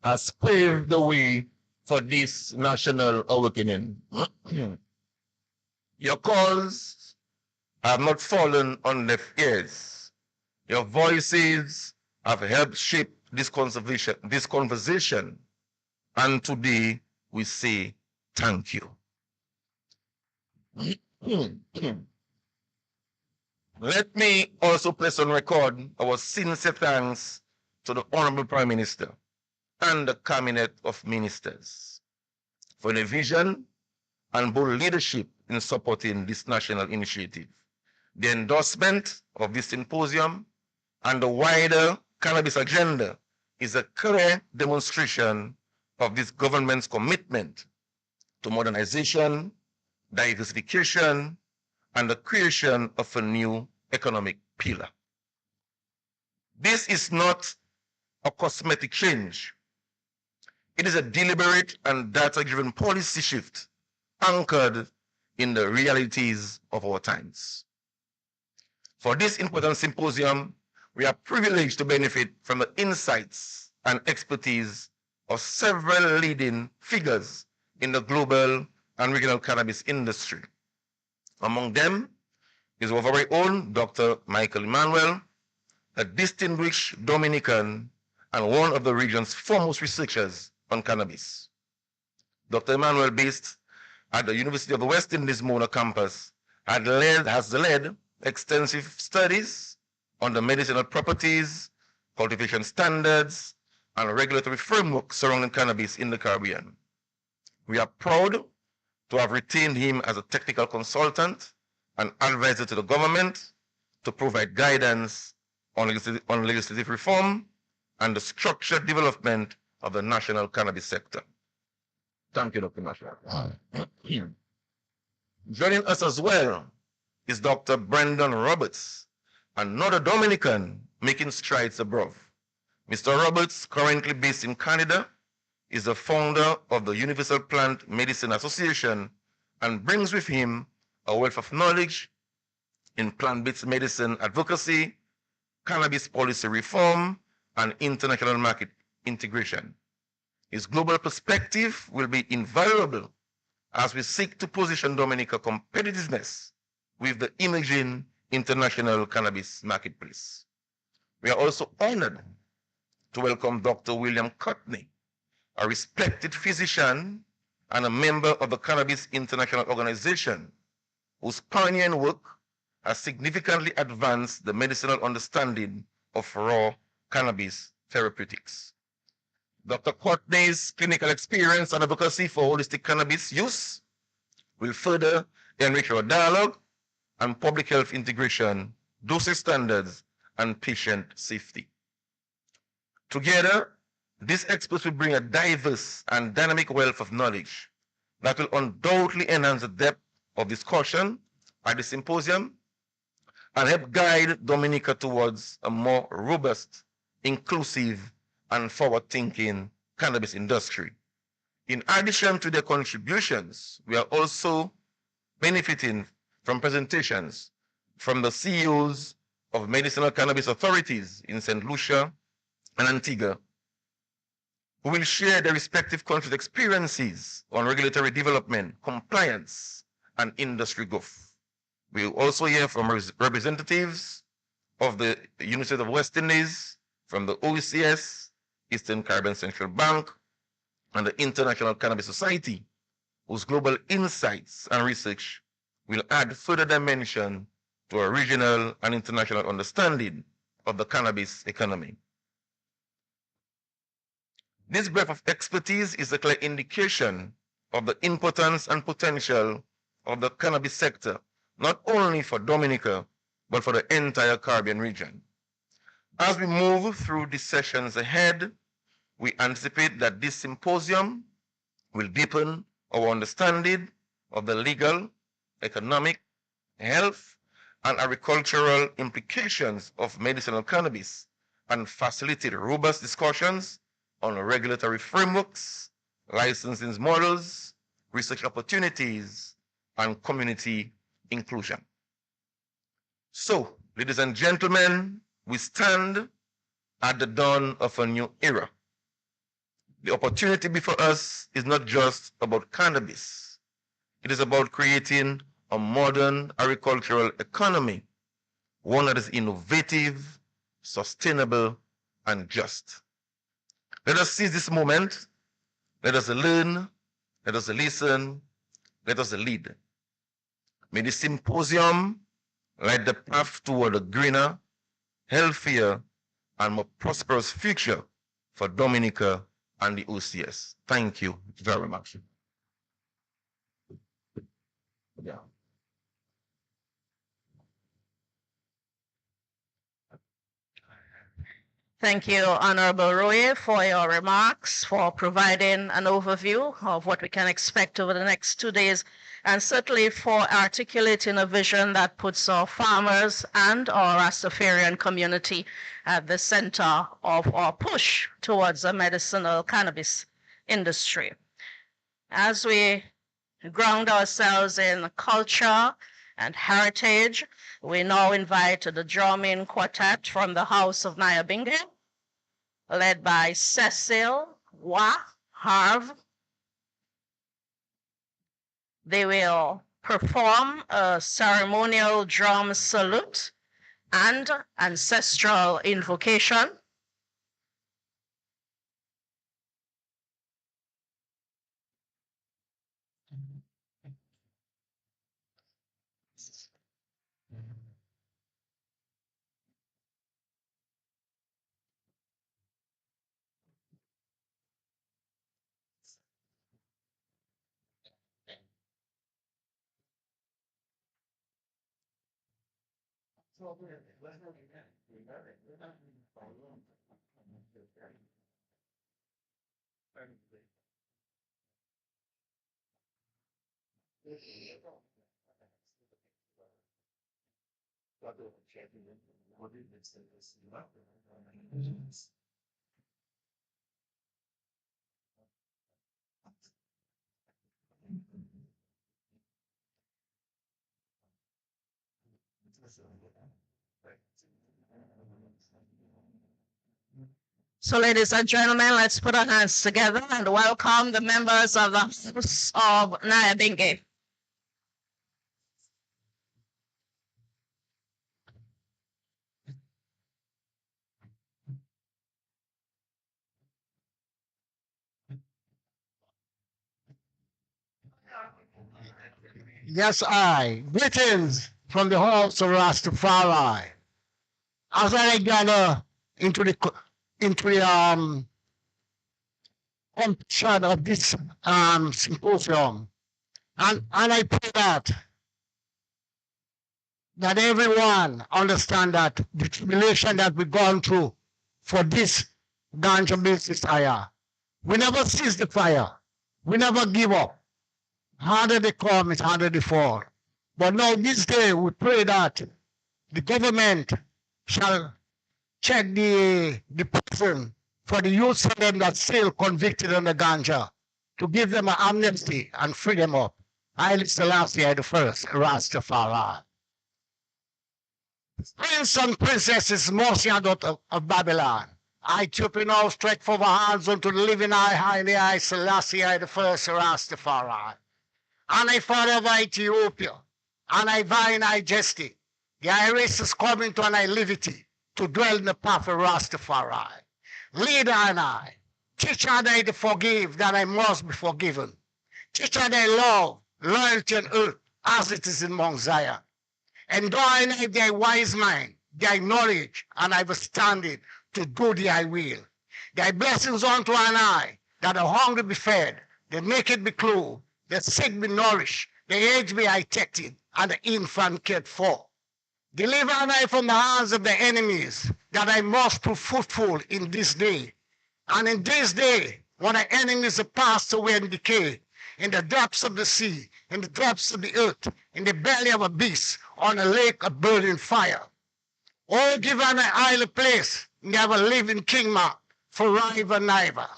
has paved the way for this national awakening. Your calls have not fallen on deaf ears. Your voices have helped shape this conversation, and today we say thank you. Let me also place on record our sincere thanks to the Honorable Prime Minister and the Cabinet of Ministers for the vision and bold leadership in supporting this national initiative. The endorsement of this symposium and the wider cannabis agenda is a clear demonstration of this government's commitment to modernization, diversification, and the creation of a new economic pillar. This is not a cosmetic change. It is a deliberate and data-driven policy shift anchored in the realities of our times. For this important symposium, we are privileged to benefit from the insights and expertise of several leading figures in the global and regional cannabis industry. Among them is our very own Dr. Michael Emmanuel, a distinguished Dominican and one of the region's foremost researchers on cannabis. Dr. Emmanuel, based at the University of the West Indies Mona campus, has led extensive studies on the medicinal properties, cultivation standards, and regulatory framework surrounding cannabis in the Caribbean. We are proud to have retained him as a technical consultant and advisor to the government to provide guidance on legislative reform and the structured development of the national cannabis sector. Thank you, Dr. Marshall. Joining us as well is Dr. Brendan Roberts, another Dominican making strides abroad. Mr. Roberts, currently based in Canada, is the founder of the Universal Plant Medicine Association and brings with him a wealth of knowledge in plant-based medicine advocacy, cannabis policy reform, and international market integration. His global perspective will be invaluable as we seek to position Dominica competitiveness with the emerging international cannabis marketplace. We are also honored to welcome Dr. William Courtney, a respected physician and a member of the Cannabis International Organization, whose pioneering work has significantly advanced the medicinal understanding of raw cannabis therapeutics. Dr. Courtney's clinical experience and advocacy for holistic cannabis use will further enrich our dialogue and public health integration, dosage standards, and patient safety. Together, these experts will bring a diverse and dynamic wealth of knowledge that will undoubtedly enhance the depth of discussion at the symposium and help guide Dominica towards a more robust, inclusive, and forward-thinking cannabis industry. In addition to their contributions, we are also benefiting from presentations from the CEOs of medicinal cannabis authorities in St. Lucia and Antigua, who will share their respective countries' experiences on regulatory development, compliance, and industry growth. We will also hear from representatives of the University of West Indies, from the OECS, Eastern Caribbean Central Bank, and the International Cannabis Society, whose global insights and research will add further dimension to our regional and international understanding of the cannabis economy. This breadth of expertise is a clear indication of the importance and potential of the cannabis sector, not only for Dominica, but for the entire Caribbean region. As we move through the sessions ahead, we anticipate that this symposium will deepen our understanding of the legal, economic, health, and agricultural implications of medicinal cannabis and facilitate robust discussions on regulatory frameworks, licensing models, research opportunities, and community inclusion. So, ladies and gentlemen, we stand at the dawn of a new era. The opportunity before us is not just about cannabis. It is about creating a modern agricultural economy, one that is innovative, sustainable, and just. Let us seize this moment. Let us learn. Let us listen. Let us lead. May the symposium light the path toward a greener, healthier, and more prosperous future for Dominica and the OCS. Thank you very much. Yeah. Thank you, Honorable Roye, for your remarks, for providing an overview of what we can expect over the next 2 days, and certainly for articulating a vision that puts our farmers and our Rastafarian community at the center of our push towards the medicinal cannabis industry. As we ground ourselves in culture and heritage, we now invite the drumming quartet from the House of Nyabingi, led by Cecil Wa Harv. They will perform a ceremonial drum salute and ancestral invocation. So, ladies and gentlemen, let's put our hands together and welcome the members of the House of Nyabingi. Yes, I. Greetings from the House of Rastafari. as I gather into the completion of this symposium, and I pray that everyone understand that the tribulation that we've gone through for this ganja business hire, we never cease the fire. We never give up. Harder they come, it's harder they fall. But now this day we pray that the government shall check the person for the youth of them that still convicted on the ganja, to give them an amnesty and free them up. Haile Selassie the first, Rastafari. Prince and princesses, Moshiach of Babylon, I Ethiopia now stretch forth our hands unto the living eye, Haile Selassie the first, Rastafari. And I father of Ethiopia, and I vine I jesty. The iris is coming to an liberty to dwell in the path of Rastafari. Leader and I, teach her I to forgive that I must be forgiven. Teach her thy love, loyalty on earth as it is in Mount Zion. Endow in thy wise mind, thy knowledge and understanding to do thy will. Thy blessings unto an eye, that the hungry be fed, the naked be clothed, the sick be nourished, the aged be protected, and the infant cared for. Deliver I from the hands of the enemies, that I must prove fruitful in this day. And in this day, when the enemies are passed away and decay, in the depths of the sea, in the depths of the earth, in the belly of a beast, on a lake of burning fire. Oh, give an isle a place, never live in kingdom, forever and ever.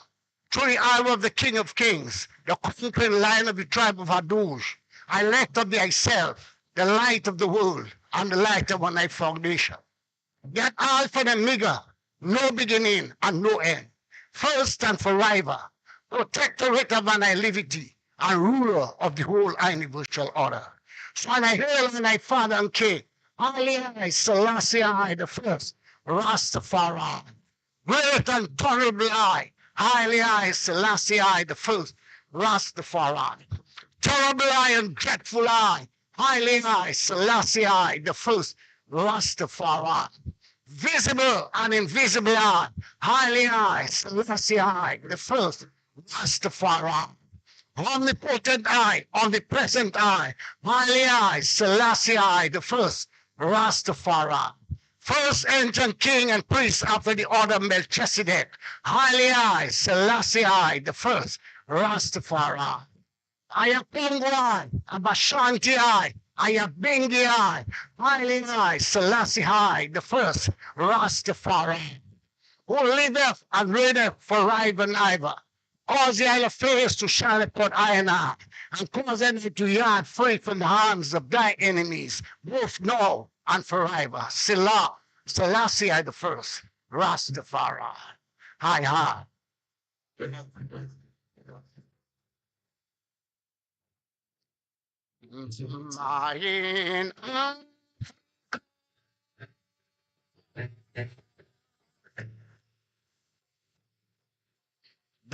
Through the hour of the King of Kings, the conquering lion of the tribe of Hadush, I lift up thyself, the light of the world, and the light of thy foundation. That Alpha and Omega, no beginning and no end, first and forever, protectorate of thy liberty, and ruler of the whole universal order. So when I hail on thy Father and King, Haile Selassie the first, Rastafari. Great and terrible I, Haile Selassie the first, Rastafari. Terrible I and dreadful I, Haile Selassie the first, Rastafari. Visible and invisible I, Haile Selassie the first, Rastafari. Omnipotent I, omnipresent I, Haile Selassie the first, Rastafari. First ancient king and priest after the order of Melchizedek, Haile Selassie the first, Rastafari. Ayapongo I, Abashanti I, Ayabingi I, Haile Selassie the first, Rastafari. Who liveth and reigneth forever and ever. Cause thy face to shine upon I, and cause them to yard free from the hands of thy enemies, both now and forever. Selah, Selassie the first, Rastafari. Hi, hi.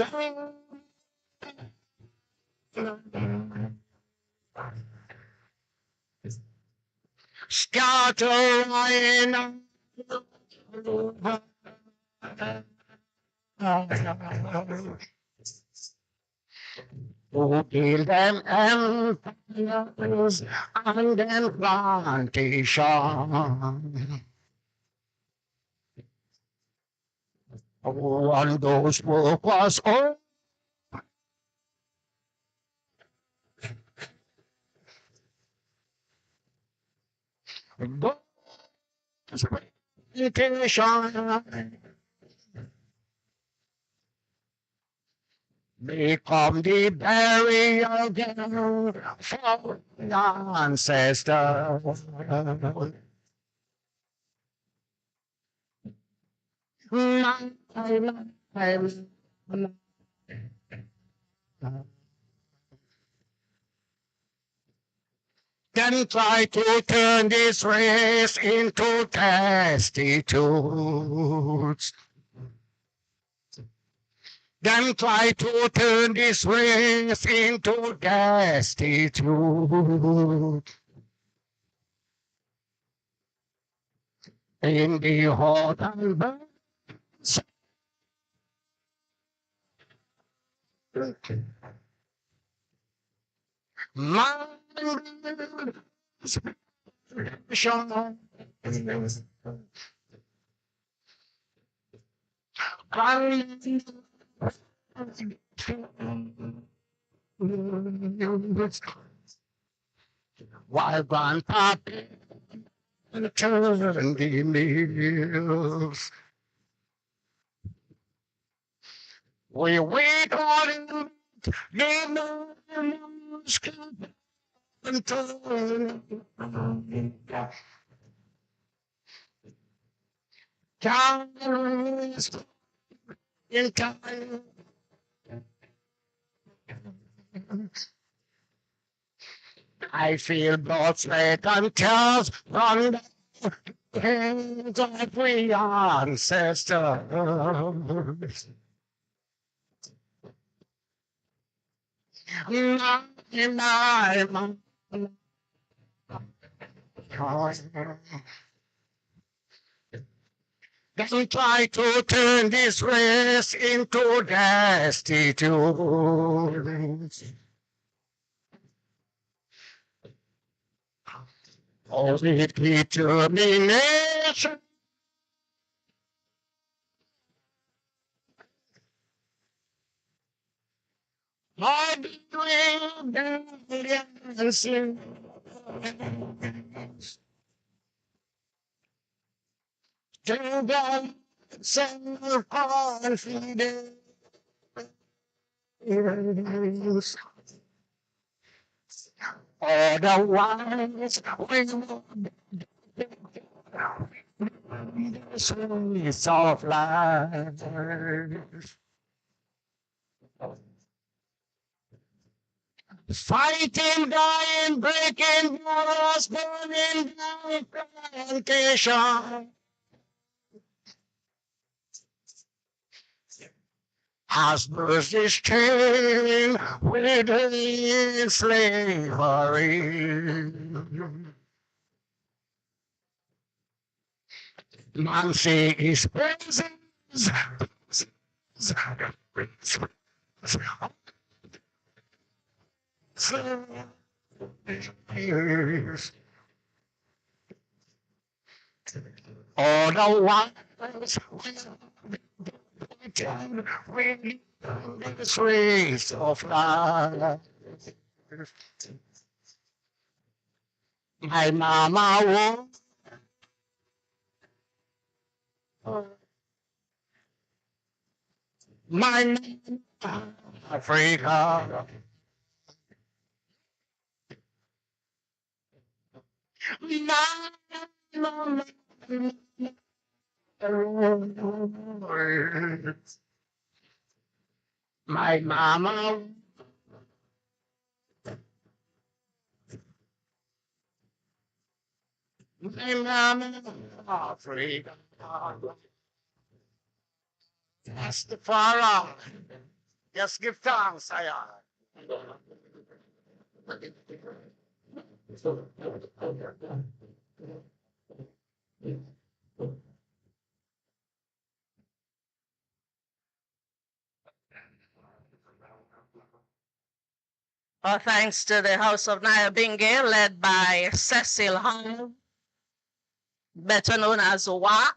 Mine, scattering to kill them empires and then plantation. All those workers, oh, those plantation become the burial ground for the ancestors. Then try to turn this race into testitudes. Then try to turn this race into destitute. in the hot and burn. My while grandpa turned the mills, we wait on the mills and turn. Countless in time. I feel blood, sweat, and tears from the hands of we ancestors. My. They try to turn this race into destitute. All the determination. I believe dancing. To the self-confidence. Otherwise, we will the sweets of life. Fighting, dying, breaking walls, burning down plantation. Has burst his chain within slavery. Nancy is presence. Otherwise, we the streets of life. My mama was my Africa. My mama. My mama. Africa. That's the far out. Just give thanks, I Our thanks to the House of Nyabingi, led by Cecil Hall, better known as Wa,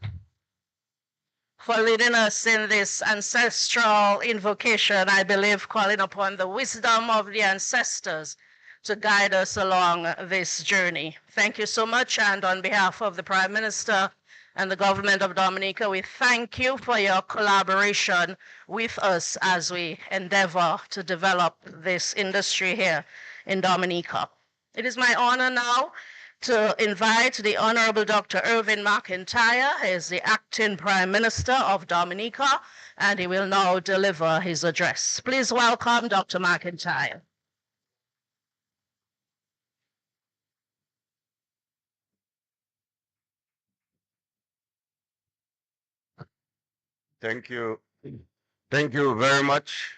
for leading us in this ancestral invocation, I believe calling upon the wisdom of the ancestors to guide us along this journey. Thank you so much, and on behalf of the Prime Minister and the government of Dominica, we thank you for your collaboration with us as we endeavor to develop this industry here in Dominica. It is my honor now to invite the Honorable Dr. Irvin McIntyre. He is the acting Prime Minister of Dominica, and he will now deliver his address. Please welcome Dr. McIntyre. Thank you. Thank you very much.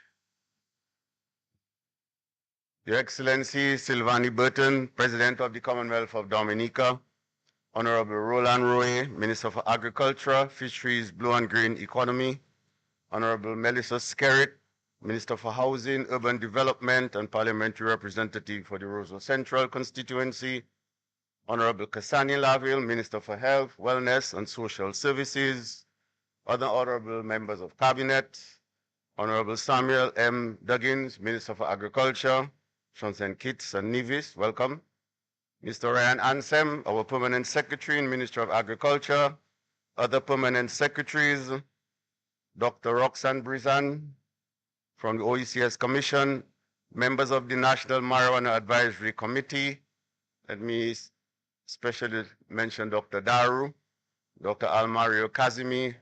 Your Excellency Silvani Burton, President of the Commonwealth of Dominica, Honorable Roland Roy, Minister for Agriculture, Fisheries, Blue and Green Economy, Honorable Melissa Skerritt, Minister for Housing, Urban Development, and Parliamentary Representative for the Roseau Central constituency, Honorable Kasani Laville, Minister for Health, Wellness, and Social Services, other honorable members of Cabinet, Honorable Samuel M. Duggins, Minister for Agriculture, St. Kitts and Nevis, welcome. Mr. Ryan Ansem, our Permanent Secretary in Ministry of Agriculture, other Permanent Secretaries, Dr. Roxanne Brizan from the OECS Commission, members of the National Marijuana Advisory Committee. Let me especially mention Dr. Daru, Dr. Almario Kazimi,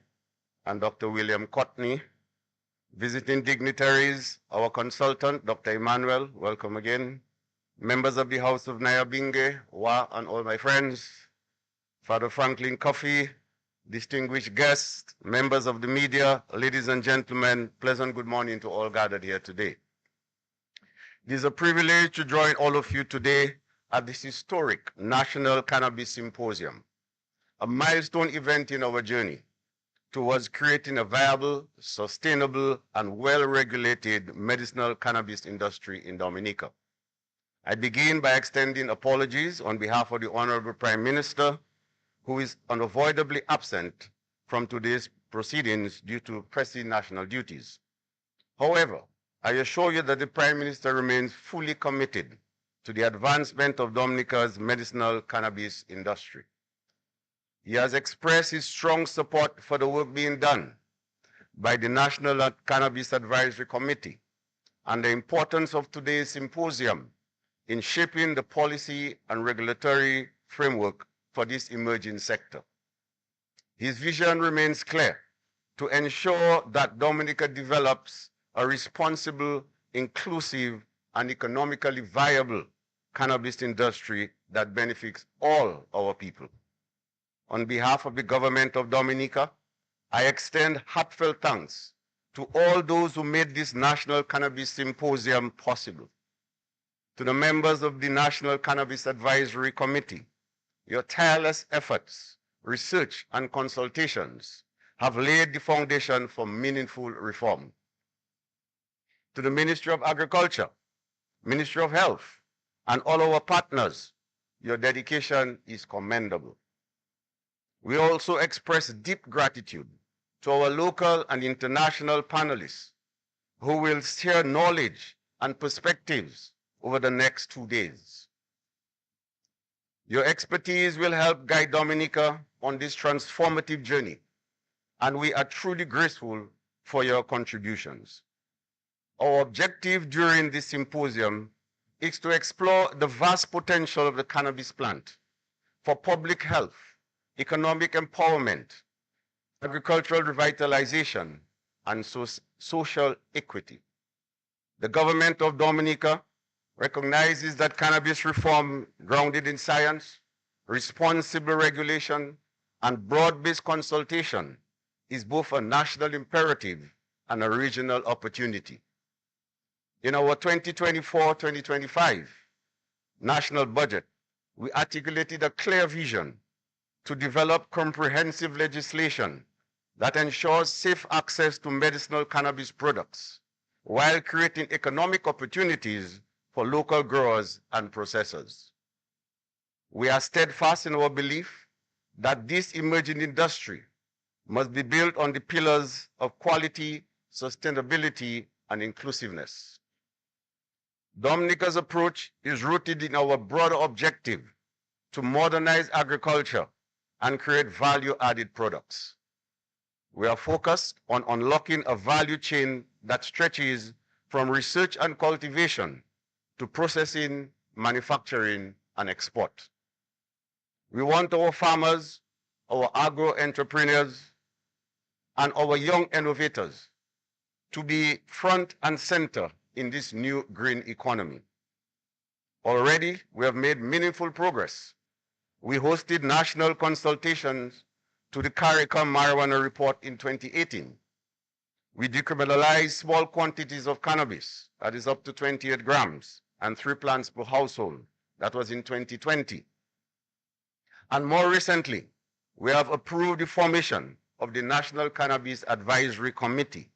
and Dr. William Cotney. Visiting dignitaries, our consultant, Dr. Emmanuel, welcome again. Members of the House of Nyabinge, Wa, and all my friends, Father Franklin Coffey, distinguished guests, members of the media, ladies and gentlemen, pleasant good morning to all gathered here today. It is a privilege to join all of you today at this historic National Cannabis Symposium, a milestone event in our journey towards creating a viable, sustainable, and well-regulated medicinal cannabis industry in Dominica. I begin by extending apologies on behalf of the Honorable Prime Minister, who is unavoidably absent from today's proceedings due to pressing national duties. However, I assure you that the Prime Minister remains fully committed to the advancement of Dominica's medicinal cannabis industry. He has expressed his strong support for the work being done by the National Cannabis Advisory Committee and the importance of today's symposium in shaping the policy and regulatory framework for this emerging sector. His vision remains clear: to ensure that Dominica develops a responsible, inclusive, and economically viable cannabis industry that benefits all our people. On behalf of the government of Dominica, I extend heartfelt thanks to all those who made this National Cannabis Symposium possible. To the members of the National Cannabis Advisory Committee, your tireless efforts, research, and consultations have laid the foundation for meaningful reform. To the Ministry of Agriculture, Ministry of Health, and all our partners, your dedication is commendable. We also express deep gratitude to our local and international panelists who will share knowledge and perspectives over the next 2 days. Your expertise will help guide Dominica on this transformative journey, and we are truly grateful for your contributions. Our objective during this symposium is to explore the vast potential of the cannabis plant for public health, economic empowerment, agricultural revitalization, and social equity. The government of Dominica recognizes that cannabis reform grounded in science, responsible regulation, and broad-based consultation is both a national imperative and a regional opportunity. In our 2024-2025 national budget, we articulated a clear vision to develop comprehensive legislation that ensures safe access to medicinal cannabis products while creating economic opportunities for local growers and processors. We are steadfast in our belief that this emerging industry must be built on the pillars of quality, sustainability, and inclusiveness. Dominica's approach is rooted in our broader objective to modernize agriculture and create value-added products. We are focused on unlocking a value chain that stretches from research and cultivation to processing, manufacturing, and export. We want our farmers, our agro-entrepreneurs, and our young innovators to be front and center in this new green economy. Already, we have made meaningful progress. We hosted national consultations to the CARICOM marijuana report in 2018. We decriminalized small quantities of cannabis, that is up to 28 grams, and 3 plants per household. That was in 2020. And more recently, we have approved the formation of the National Cannabis Advisory Committee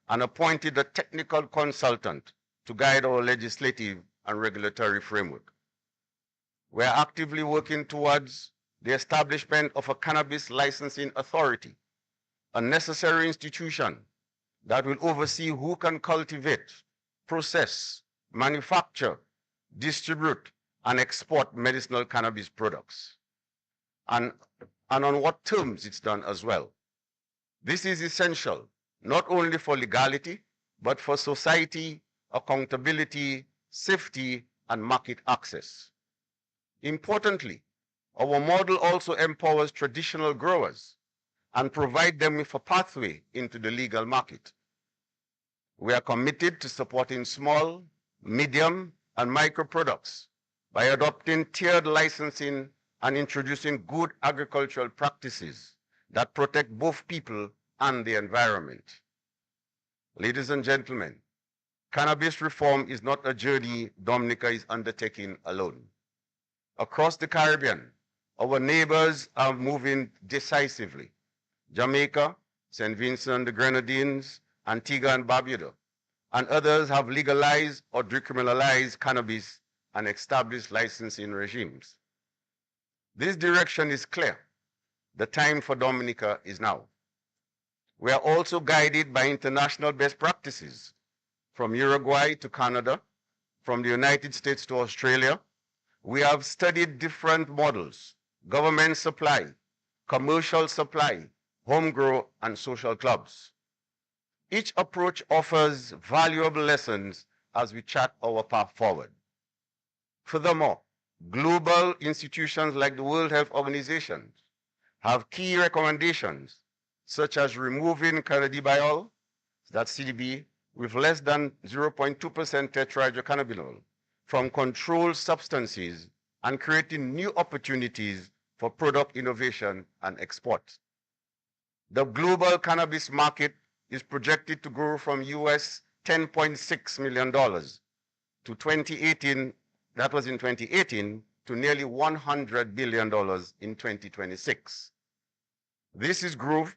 and appointed a technical consultant to guide our legislative and regulatory framework. We are actively working towards the establishment of a cannabis licensing authority, a necessary institution that will oversee who can cultivate, process, manufacture, distribute, and export medicinal cannabis products, and on what terms it's done as well. This is essential, not only for legality, but for society, accountability, safety, and market access. Importantly, our model also empowers traditional growers and provides them with a pathway into the legal market. We are committed to supporting small, medium, and micro products by adopting tiered licensing and introducing good agricultural practices that protect both people and the environment. Ladies and gentlemen, cannabis reform is not a journey Dominica is undertaking alone. Across the Caribbean, our neighbors are moving decisively. Jamaica, St. Vincent and the Grenadines, Antigua and Barbuda, and others have legalized or decriminalized cannabis and established licensing regimes. This direction is clear. The time for Dominica is now. We are also guided by international best practices, from Uruguay to Canada, from the United States to Australia. We have studied different models: government supply, commercial supply, home grow, and social clubs. Each approach offers valuable lessons as we chart our path forward. Furthermore, global institutions like the World Health Organization have key recommendations, such as removing cannabidiol, that's CBD, with less than 0.2% tetrahydrocannabinol from controlled substances and creating new opportunities for product innovation and export. The global cannabis market is projected to grow from US $10.6 million to 2018, that was in 2018, to nearly $100 billion in 2026. This growth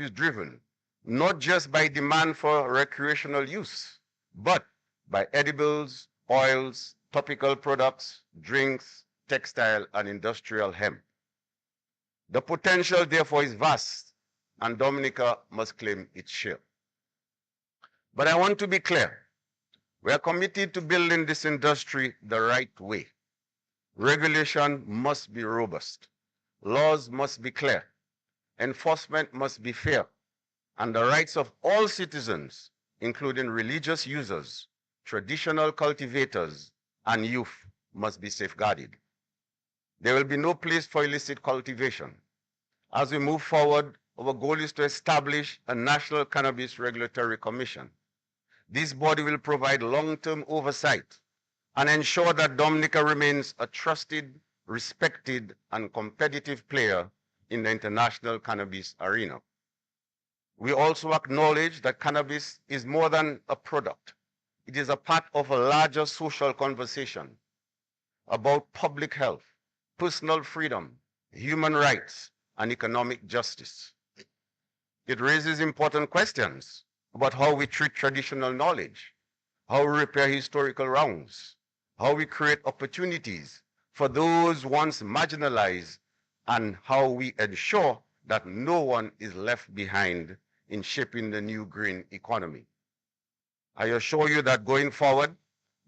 is driven not just by demand for recreational use, but by edibles, oils, topical products, drinks, textile, and industrial hemp. The potential, therefore, is vast, and Dominica must claim its share. But I want to be clear. We are committed to building this industry the right way. Regulation must be robust. Laws must be clear. Enforcement must be fair. And the rights of all citizens, including religious users, traditional cultivators, and youth, must be safeguarded. There will be no place for illicit cultivation. As we move forward, our goal is to establish a National Cannabis Regulatory Commission. This body will provide long-term oversight and ensure that Dominica remains a trusted, respected, and competitive player in the international cannabis arena. We also acknowledge that cannabis is more than a product. It is a part of a larger social conversation about public health, personal freedom, human rights, and economic justice. It raises important questions about how we treat traditional knowledge, how we repair historical wrongs, how we create opportunities for those once marginalized, and how we ensure that no one is left behind in shaping the new green economy. I assure you that going forward,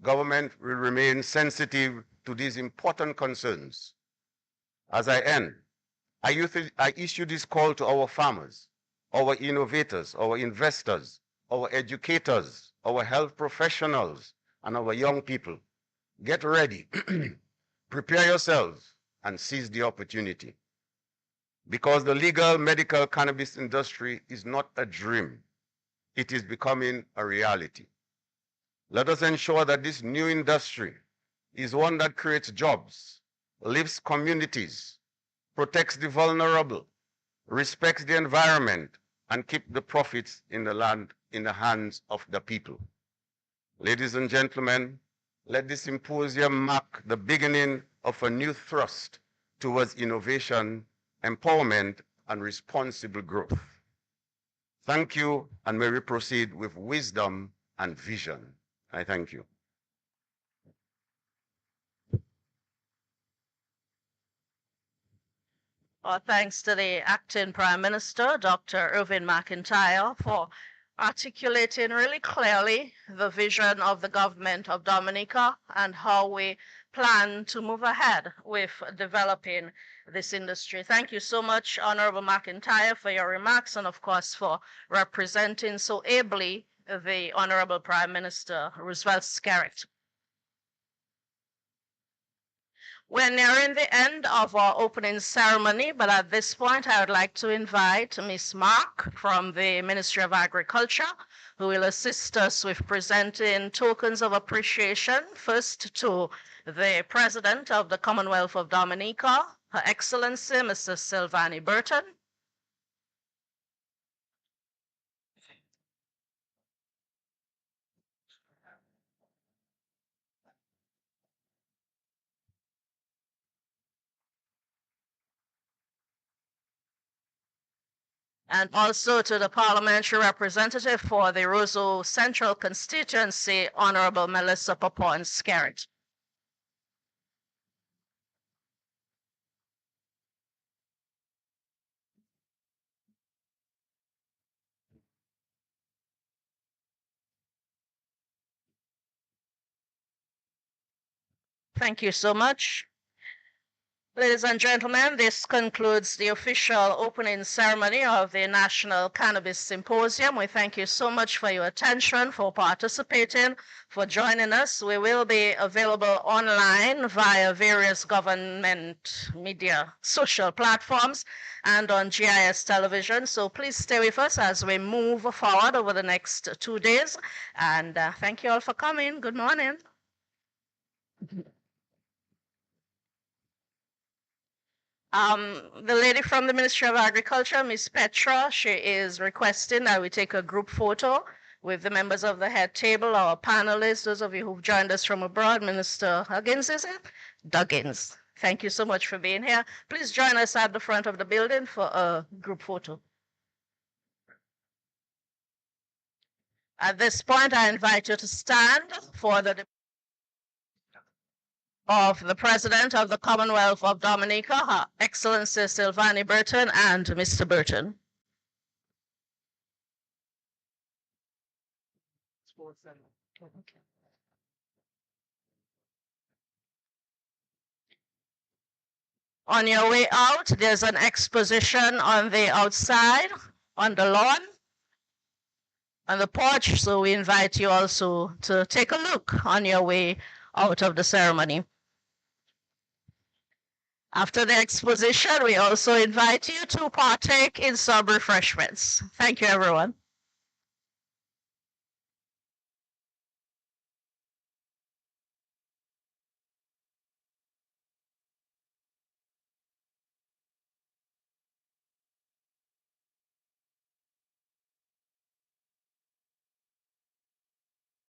government will remain sensitive to these important concerns. As I end, I issue this call to our farmers, our innovators, our investors, our educators, our health professionals, and our young people. Get ready, prepare yourselves, and seize the opportunity. Because the legal medical cannabis industry is not a dream. It is becoming a reality. Let us ensure that this new industry is one that creates jobs, lifts communities, protects the vulnerable, respects the environment, and keeps the profits in the land in the hands of the people. Ladies and gentlemen, let this symposium mark the beginning of a new thrust towards innovation, empowerment, and responsible growth. Thank you, and may we proceed with wisdom and vision. I thank you. Well, thanks to the acting Prime Minister, Dr. Irving McIntyre, for articulating really clearly the vision of the government of Dominica and how we plan to move ahead with developing this industry. Thank you so much, Honorable McIntyre, for your remarks and, of course, for representing so ably the Honorable Prime Minister, Roosevelt Skerritt. We're nearing the end of our opening ceremony, but at this point, I would like to invite Ms. Mark from the Ministry of Agriculture, who will assist us with presenting tokens of appreciation, first to the President of the Commonwealth of Dominica, Her Excellency, Mr. Silvani Burton. And also to the parliamentary representative for the Roseau Central constituency, Honorable Melissa Papon Skerritt. Thank you so much. Ladies and gentlemen, this concludes the official opening ceremony of the National Cannabis Symposium. We thank you so much for your attention, for participating, for joining us. We will be available online via various government media social platforms and on GIS television. So please stay with us as we move forward over the next 2 days. And thank you all for coming. Good morning. The lady from the Ministry of Agriculture, Ms. Petra, she is requesting that we take a group photo with the members of the head table, our panelists, those of you who've joined us from abroad. Minister Huggins, is it? Duggins. Thank you so much for being here. Please join us at the front of the building for a group photo. At this point, I invite you to stand for the of the President of the Commonwealth of Dominica, Her Excellency Silvani Burton, and Mr. Burton. On your way out, there's an exposition on the outside, on the lawn, on the porch, so we invite you also to take a look on your way out of the ceremony. After the exposition, we also invite you to partake in some refreshments. Thank you, everyone.